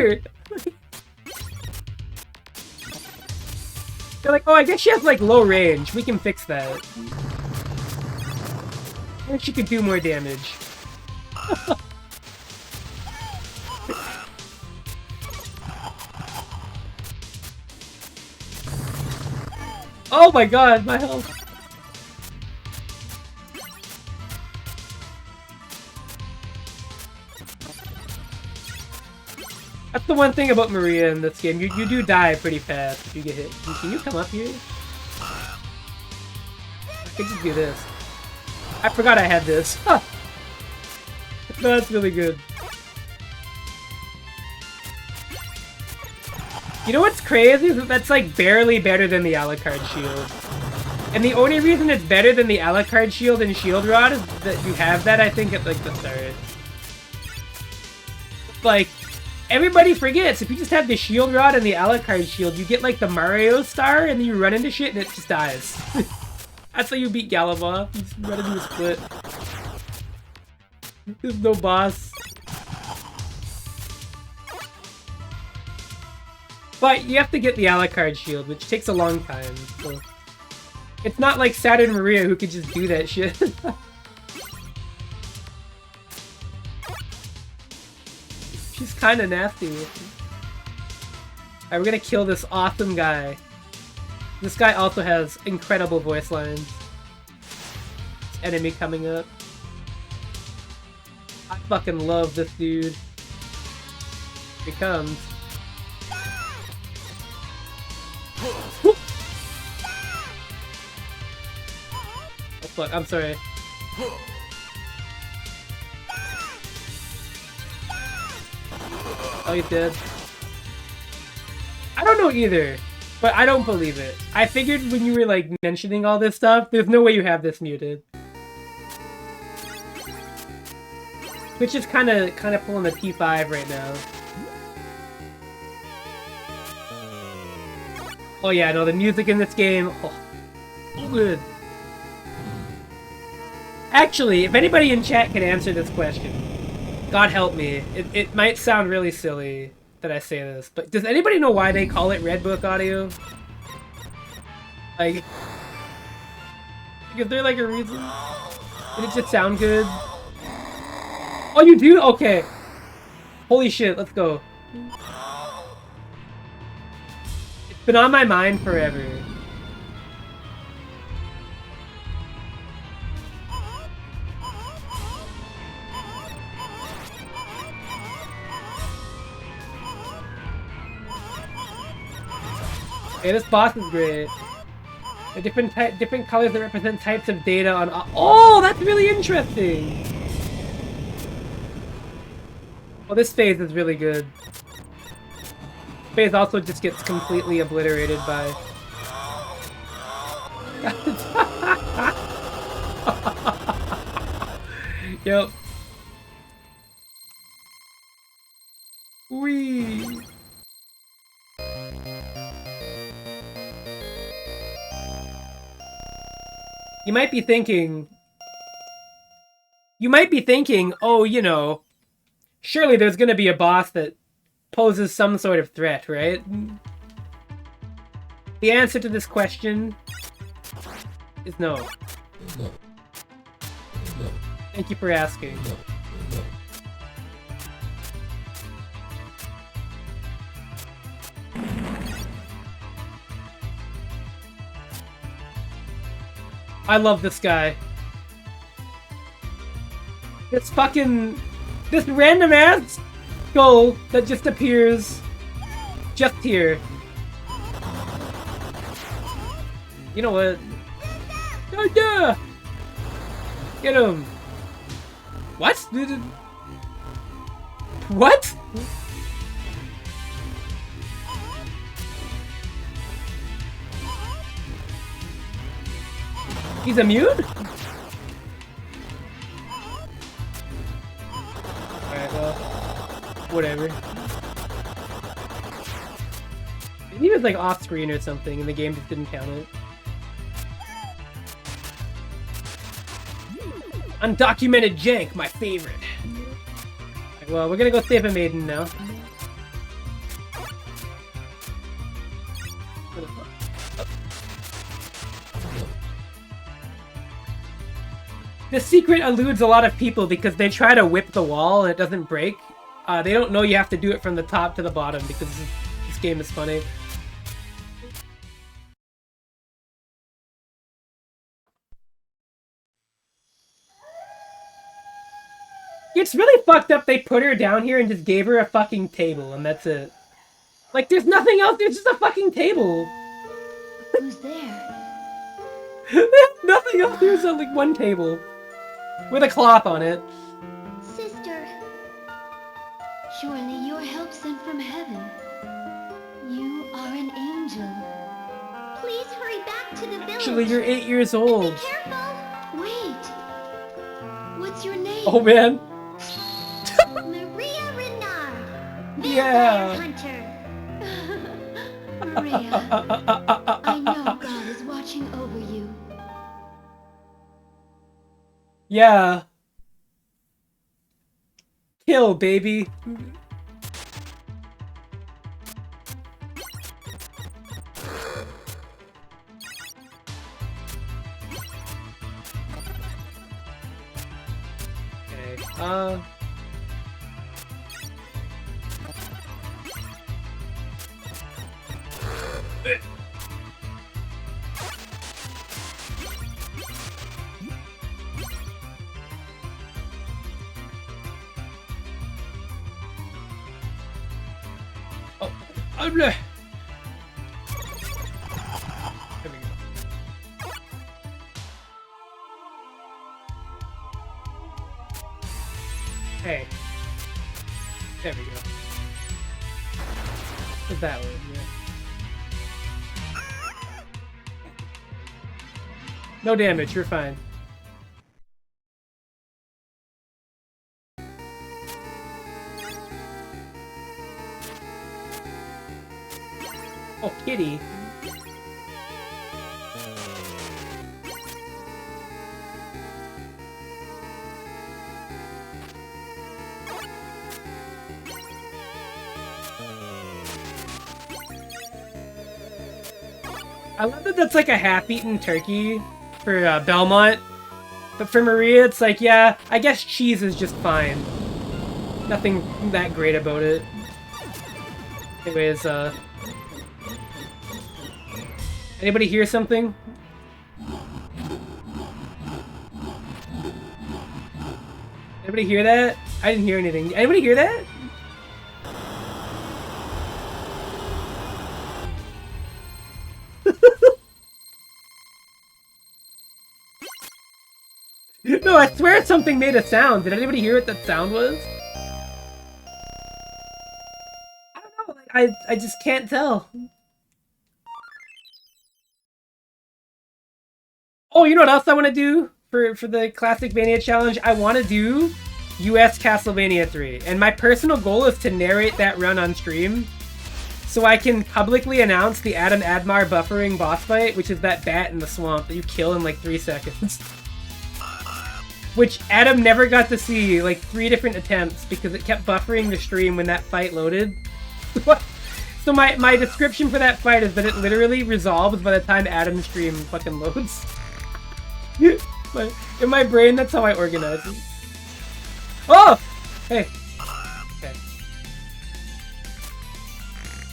They're like, oh, I guess she has like low range. We can fix that. And she could do more damage. Oh my god, my health. That's the one thing about Maria in this game. You do die pretty fast if you get hit. Can you come up here? I could just do this. I forgot I had this. Huh. No, that's really good. You know what's crazy? That's like barely better than the Alucard shield. And the only reason it's better than the Alucard shield and shield rod is that you have that, I think, at like the start. Like, everybody forgets, if you just have the shield rod and the Alucard shield, you get like the Mario star and then you run into shit and it just dies. That's how you beat Galava. You just run into a split. There's no boss. But you have to get the Alucard shield, which takes a long time, so... It's not like Saturn Maria who could just do that shit. She's kinda nasty. Alright, we're gonna kill this awesome guy. This guy also has incredible voice lines. Enemy coming up. I fucking love this dude. Here he comes. Oh fuck, I'm sorry. Oh, he's dead. I don't know either, but I don't believe it. I figured when you were like mentioning all this stuff, there's no way you have this muted. Which is kind of pulling the P5 right now. Oh yeah, no, the music in this game, oh, so good. Actually, if anybody in chat can answer this question, God help me. It might sound really silly that I say this, but does anybody know why they call it Red Book audio? Like, is there like a reason? Did it just sound good? Oh, you do? Okay. Holy shit, let's go. It's been on my mind forever. Okay, this boss is great. The different colors that represent types of data on. Oh, that's really interesting. Well, this phase is really good. Phase also just gets completely obliterated by... Yep. Whee! You might be thinking, oh, you know, surely there's gonna be a boss that poses some sort of threat, right? The answer to this question is no. Thank you for asking. I love this guy. This random ass skull that just appears just here. You know what? Oh, yeah! Get him! What? What? He's immune? Alright, well, whatever. Maybe he was like off screen or something and the game just didn't count it. Undocumented jank, my favorite. Right, well, we're gonna go save a maiden now. The secret eludes a lot of people because they try to whip the wall and it doesn't break. They don't know you have to do it from the top to the bottom because this game is funny. It's really fucked up they put her down here and just gave her a fucking table and that's it. Like, there's nothing else, there's just a fucking table. Who's there? There's nothing else, there's like one table. With a cloth on it. Sister, Surely you're help sent from heaven. You are an angel. please hurry back to the village. Actually, you're 8 years Be old. careful. Wait. What's your name? Oh man. Maria Renard, Yeah. Hunter. Maria. I know God is watching over you. Yeah. Kill, baby. Okay, Oh, I'm there we go. Hey. There we go. It's that one, yeah. No damage, you're fine. Oh, kitty. I love that that's like a half-eaten turkey for Belmont, but for Maria it's like, yeah, I guess cheese is just fine. Nothing that great about it. Anyways, anybody hear something? Anybody hear that? I didn't hear anything. Anybody hear that? No, I swear something made a sound. Did anybody hear what that sound was? I just can't tell. Oh, you know what else I want to do for the Classic Mania Challenge? I want to do US Castlevania 3. And my personal goal is to narrate that run on stream so I can publicly announce the Adam Admar buffering boss fight, which is that bat in the swamp that you kill in like 3 seconds. Which Adam never got to see, like 3 different attempts because it kept buffering the stream when that fight loaded. So my description for that fight is that it literally resolves by the time Adam's stream fucking loads. But in my brain, that's how I organize it. Oh! Hey. Okay.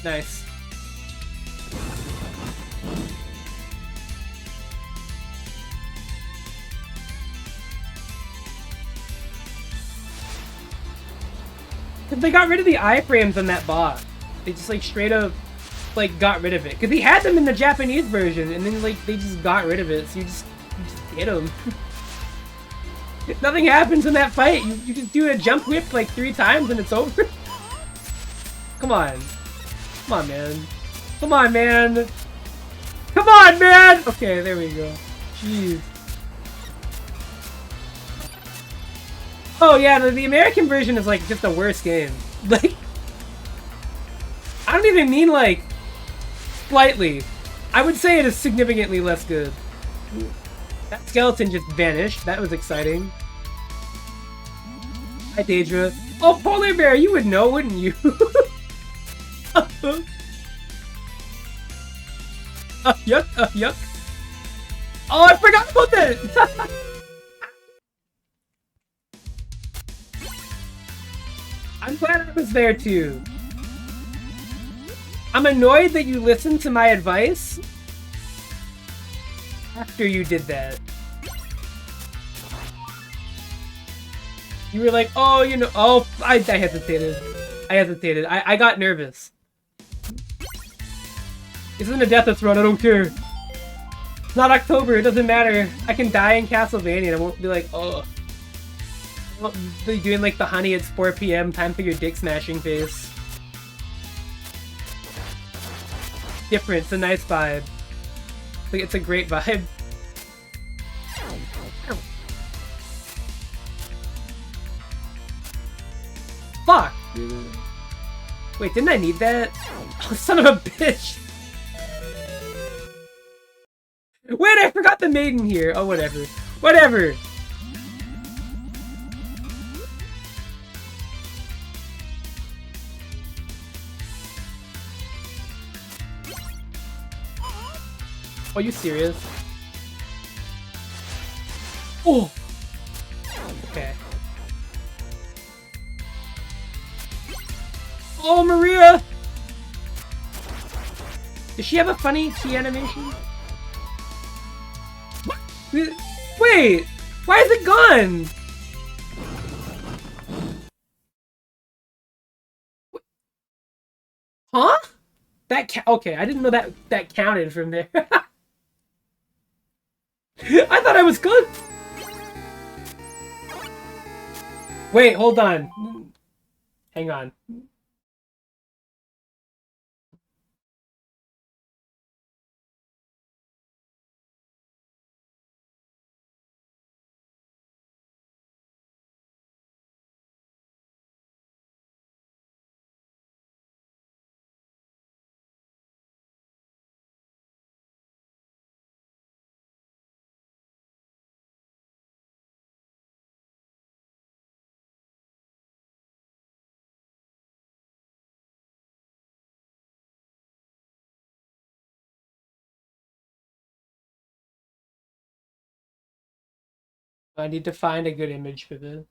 Nice. They got rid of the iframes on that boss. They just like straight up like got rid of it. Cause he had them in the Japanese version and then like they just got rid of it. So you just hit him. Nothing happens in that fight. You just do a jump whip like 3 times and it's over. Come on. Come on, man. Come on, man. Come on, man! Okay, there we go. Jeez. Oh yeah, the American version is like just a worse game. Like, I don't even mean like slightly. I would say it is significantly less good. That skeleton just vanished. That was exciting. Hi, Daedra. Oh, Polar Bear, you would know, wouldn't you? Yuck, yuck. Oh, I forgot about that! I'm glad I was there too. I'm annoyed that you listened to my advice after you did that. You were like, oh, you know, oh, I hesitated. I got nervous. This isn't a Death Throne, I don't care. It's not October, it doesn't matter. I can die in Castlevania and I won't be like, oh. I won't be doing like the honey, it's 4 PM, time for your dick smashing face. Different, it's a nice vibe. Like, it's a great vibe. Fuck! Wait, didn't I need that? Oh, son of a bitch! Wait, I forgot the maiden here! Oh, whatever. Whatever! Are you serious? Oh! Okay. Oh, Maria! Does she have a funny key animation? Wait! Why is it gone? Huh? Okay, I didn't know that counted from there. I thought I was good! Wait, hold on. Hang on. I need to find a good image for this.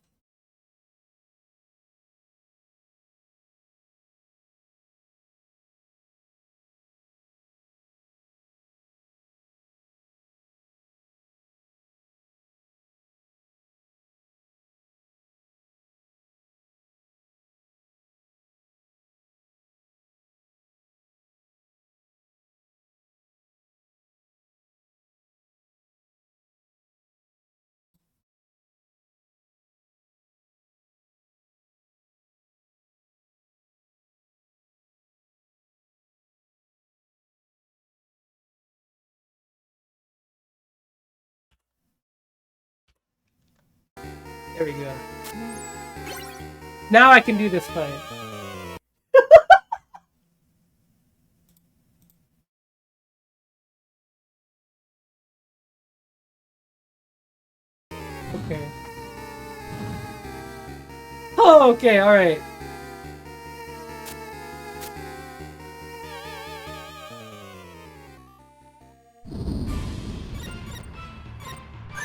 There we go. Now I can do this fight. Okay. Oh, okay, alright.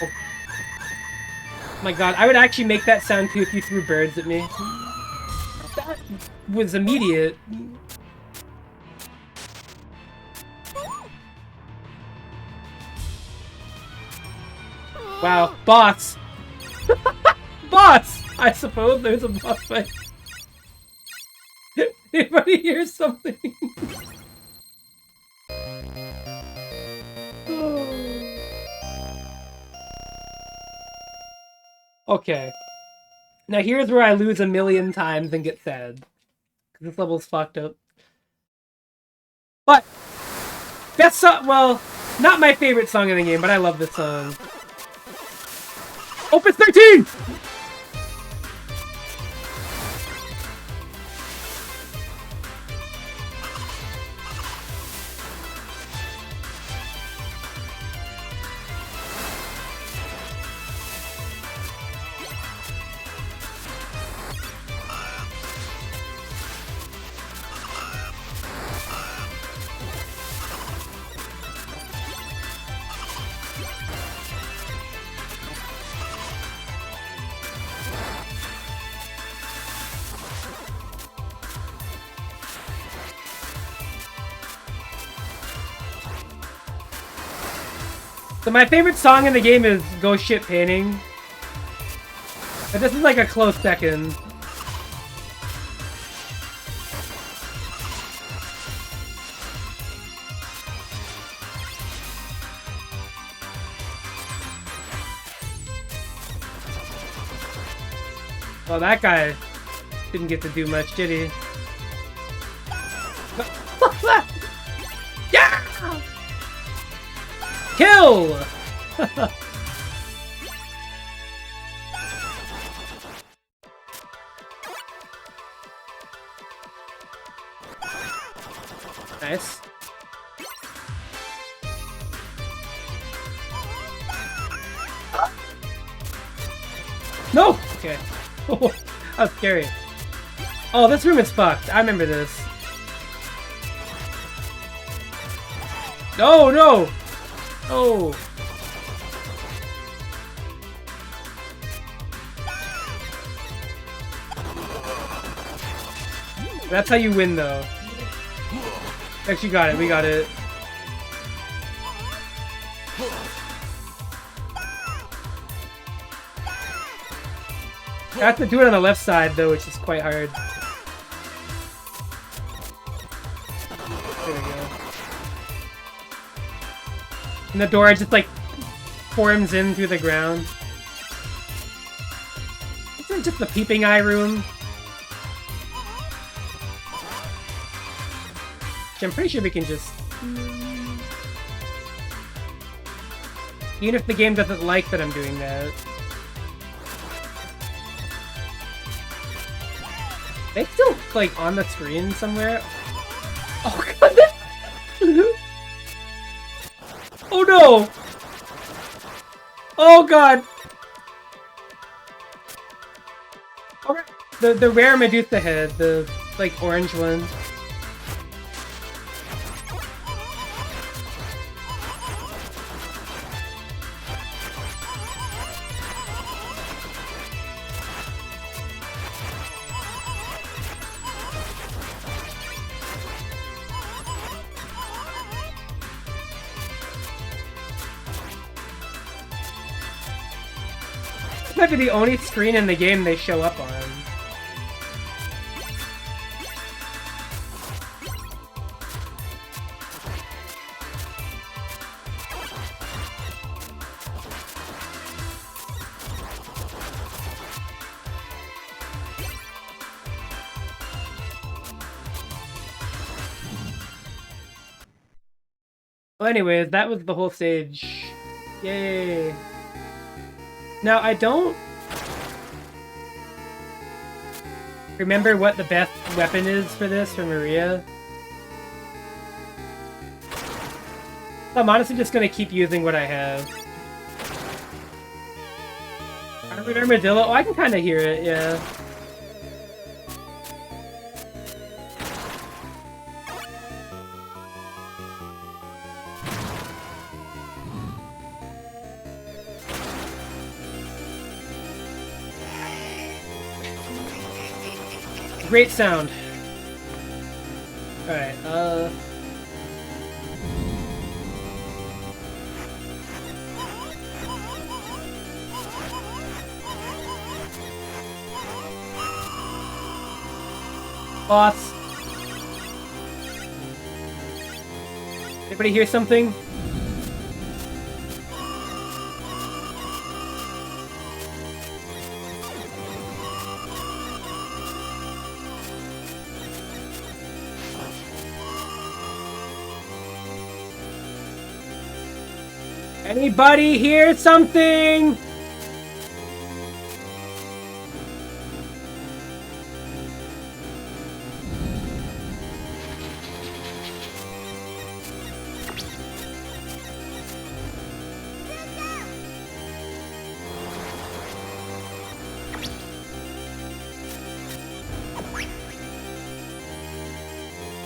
Oh. My god, I would actually make that sound too if you threw birds at me. That was immediate. Wow, boss! Boss! I suppose there's a boss fight. Anybody hear something? Okay. Now here's where I lose a million times and get sad. Because this level's fucked up. But, best song, well, not my favorite song in the game, but I love this song. Opus 13! So my favorite song in the game is Ghost Ship Painting. But this is like a close second. Well, that guy didn't get to do much, did he? Yeah! Kill! Nice. No! Okay. Oh, that was scary. Oh, this room is fucked. I remember this. No, no! Oh! That's how you win, though. Actually, got it. We got it. I have to do it on the left side, though, which is quite hard. There we go. And the door just, like, forms in through the ground. Isn't it just the peeping eye room? Which I'm pretty sure we can just... Even if the game doesn't like that I'm doing that. They still, like, on the screen somewhere? Oh, God! Oh, no! Oh, God! Okay. The rare Medusa head, the, like, orange one. This might be the only screen in the game they show up on. Well, anyways, that was the whole stage. Yay. Now, I don't remember what the best weapon is for this, for Maria. I'm honestly just gonna keep using what I have. Armored Armadillo? Oh, I can kind of hear it, yeah. Great sound. Alright, boss. Anybody hear something? Anybody hear something?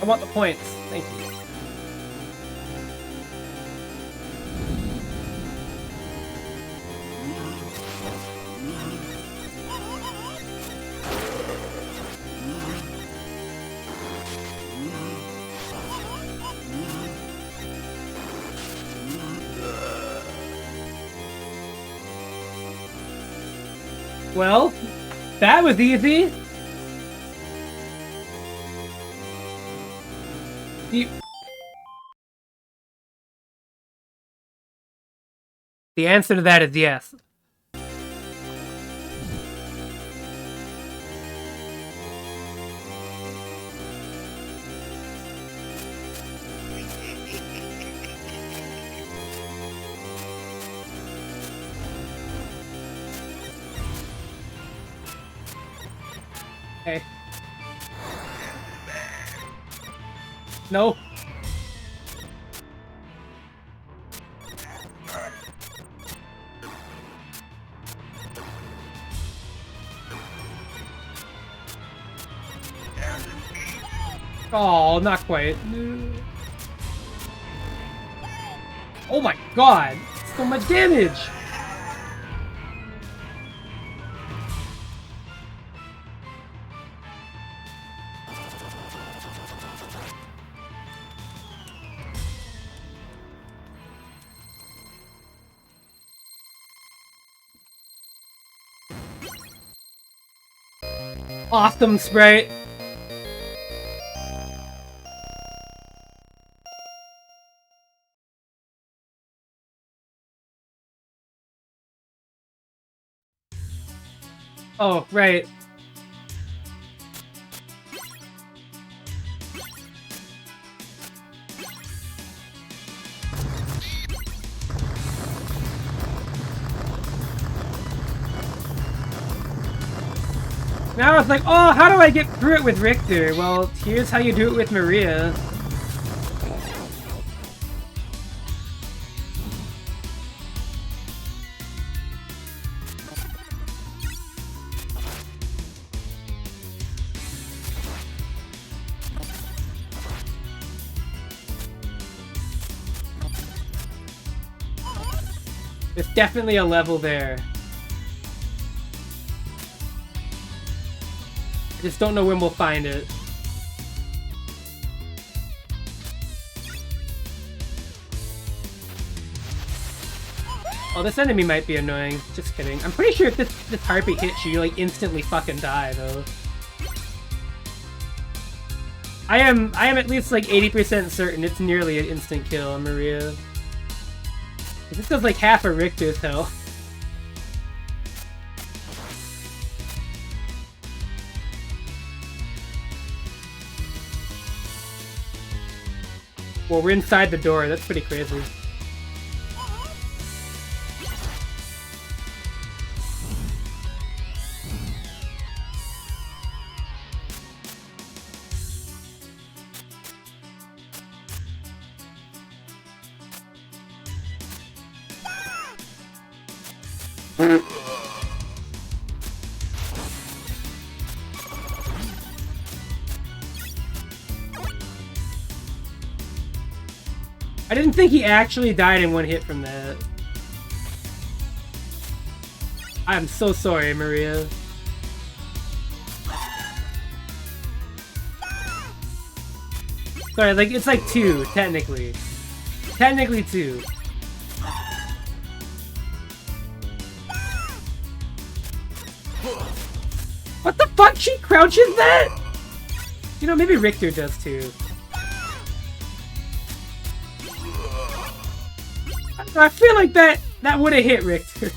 I want the points. Thank you. Well, that was easy. The answer to that is yes. Okay. No. Oh, not quite. Oh my god! So much damage! Awesome, Sprite! Oh, right. Now it's like, oh, how do I get through it with Richter? Well, here's how you do it with Maria. There's definitely a level there. I just don't know when we'll find it. Oh, this enemy might be annoying. Just kidding. I'm pretty sure if this harpy hits you, you like instantly fucking die though. I am at least like 80% certain it's nearly an instant kill on Maria. This does like half a Richter's health. Well, we're inside the door. That's pretty crazy. I didn't think he actually died in one hit from that. I'm so sorry, Maria. Sorry, like, it's like 2, technically. Technically 2. What the fuck? She crouches that? You know, maybe Richter does too. I feel like that would have hit Richter.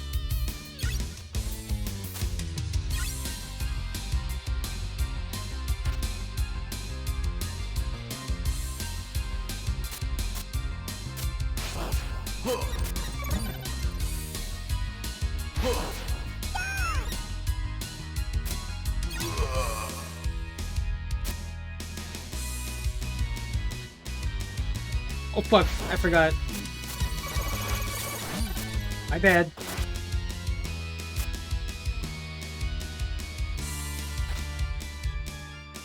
Oh fuck, I forgot. My bad.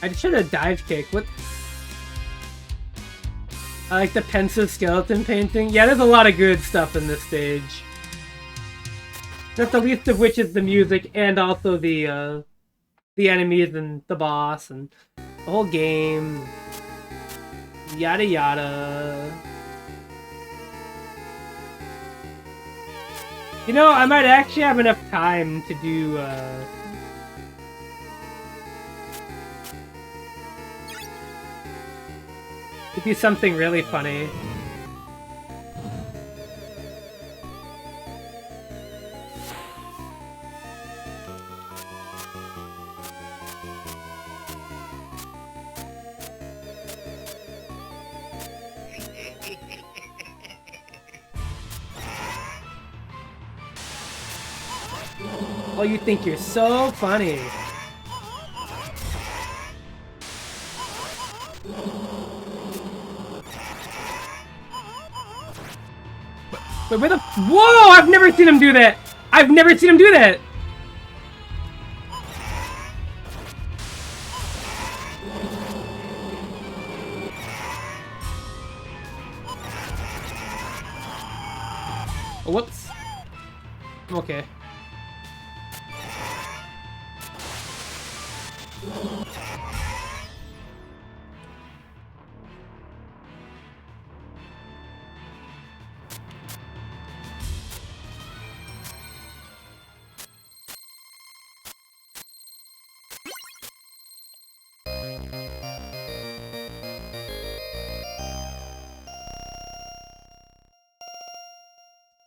I just tried a dive kick. What? I like the pensive skeleton painting. Yeah, there's a lot of good stuff in this stage. Not the least of which is the music and also the enemies and the boss and the whole game. Yada yada. You know, I might actually have enough time to do, something really funny. Oh, you think you're so funny. Wait, where the... Whoa! I've never seen him do that! I've never seen him do that! Oh, whoops. Okay.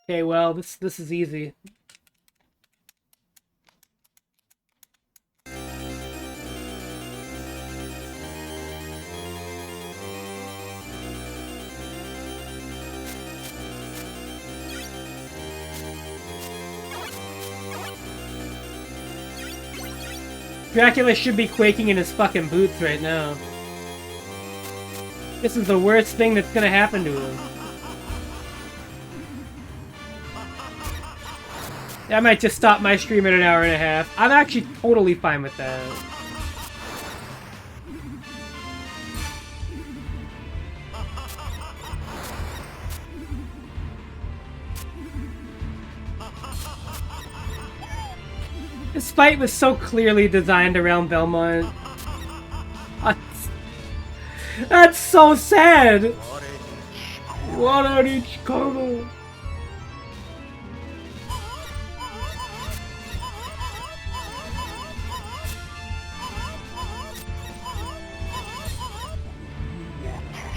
Okay, well, this is easy. Dracula should be quaking in his fucking boots right now. This is the worst thing that's gonna happen to him. I might just stop my stream at an hour and a half. I'm actually totally fine with that. This fight was so clearly designed around Belmont. That's so sad! What on each corner?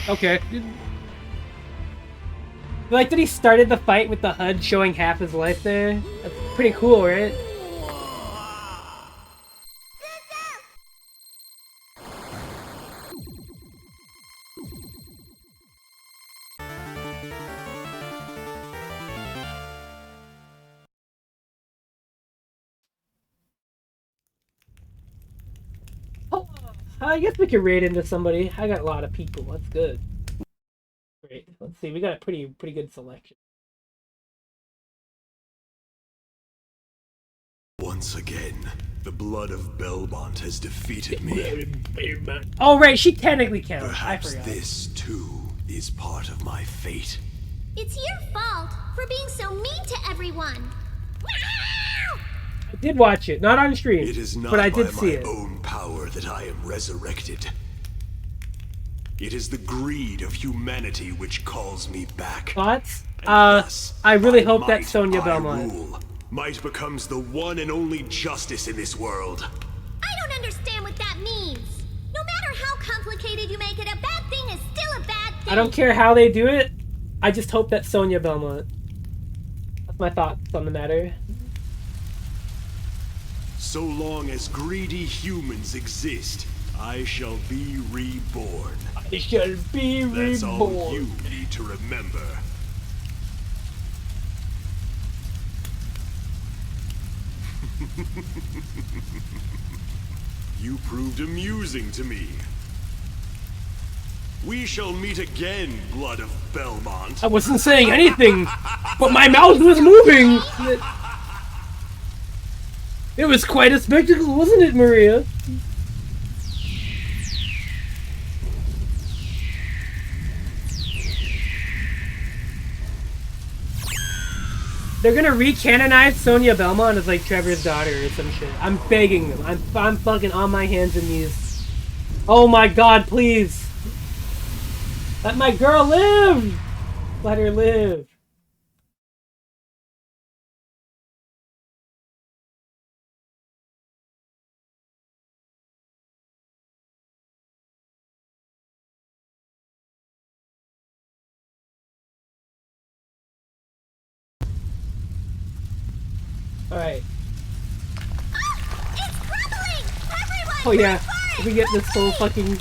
Okay. Like that he started the fight with the HUD showing half his life there? That's pretty cool, right? I guess we could raid into somebody. I got a lot of people. That's good. Great. Let's see. We got a pretty good selection. Once again, the blood of Belmont has defeated me. Oh, right, she technically counts. I Perhaps forgot. this, too, is part of my fate. It's your fault for being so mean to everyone. I did watch it, not on stream, It is not but I by did see my it. own power that I am resurrected. It is the greed of humanity which calls me back. Thoughts? And thus, I really by hope that might, Sonya by Belmont. rule, might becomes the one and only justice in this world. I don't understand what that means. No matter how complicated you make it, a bad thing is still a bad thing. I don't care how they do it. I just hope that Sonya Belmont. That's my thoughts on the matter. So long as greedy humans exist, I shall be reborn. I shall be That's all reborn. you need to remember. You proved amusing to me. We shall meet again, Blood of Belmont. I wasn't saying anything, but my mouth was moving. It was quite a spectacle, wasn't it, Maria? They're gonna recanonize Sonya Belmont as like Trevor's daughter or some shit. I'm begging them. I'm fucking on my hands and knees. Oh my god, please. Let my girl live! Let her live. Alright. It's crumbling! Everyone! Oh yeah, if we get this whole fucking...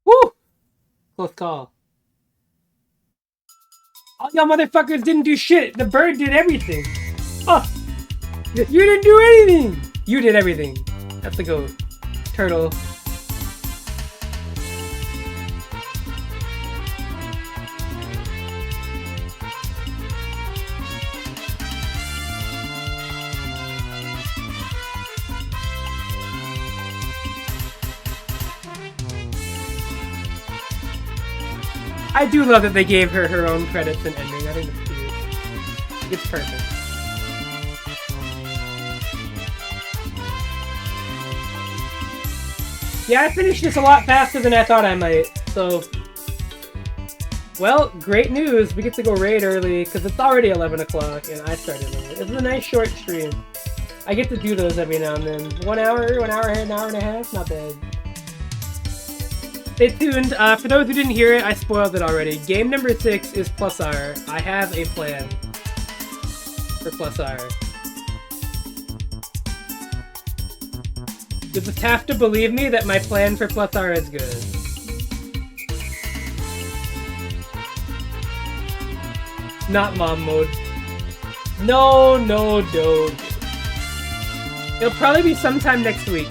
Woo! Close call. All y'all motherfuckers didn't do shit. The bird did everything. Oh! You didn't do anything! You did everything. That's the goat. Turtle. I do love that they gave her her own credits and ending. I think it's cute. It's perfect. Yeah, I finished this a lot faster than I thought I might, so... Well, great news! We get to go raid early, because it's already 11 o'clock, and I started late. It's a nice short stream. I get to do those every now and then. 1 hour, an hour and a half, not bad. Stay tuned. For those who didn't hear it, I spoiled it already. Game number 6 is Plus R. I have a plan for Plus R. You just have to believe me that my plan for Plus R is good. Not mom mode. No, don't. It'll probably be sometime next week.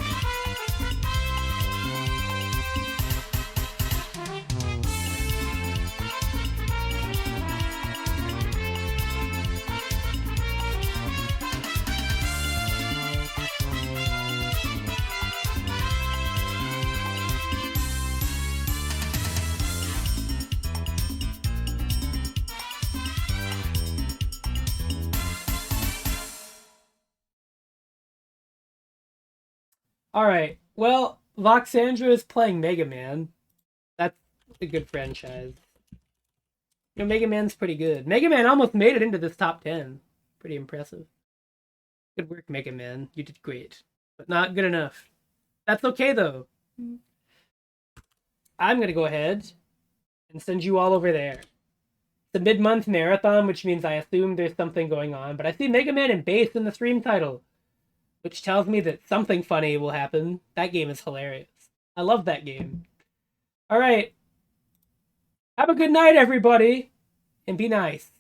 Alright, well, Voxandra is playing Mega Man. That's a good franchise. You know, Mega Man's pretty good. Mega Man almost made it into this top 10. Pretty impressive. Good work, Mega Man. You did great. But not good enough. That's okay, though. I'm gonna go ahead and send you all over there. It's a mid-month marathon, which means I assume there's something going on. But I see Mega Man and Bass in the stream title, which tells me that something funny will happen. That game is hilarious. I love that game. All right. Have a good night, everybody, and be nice.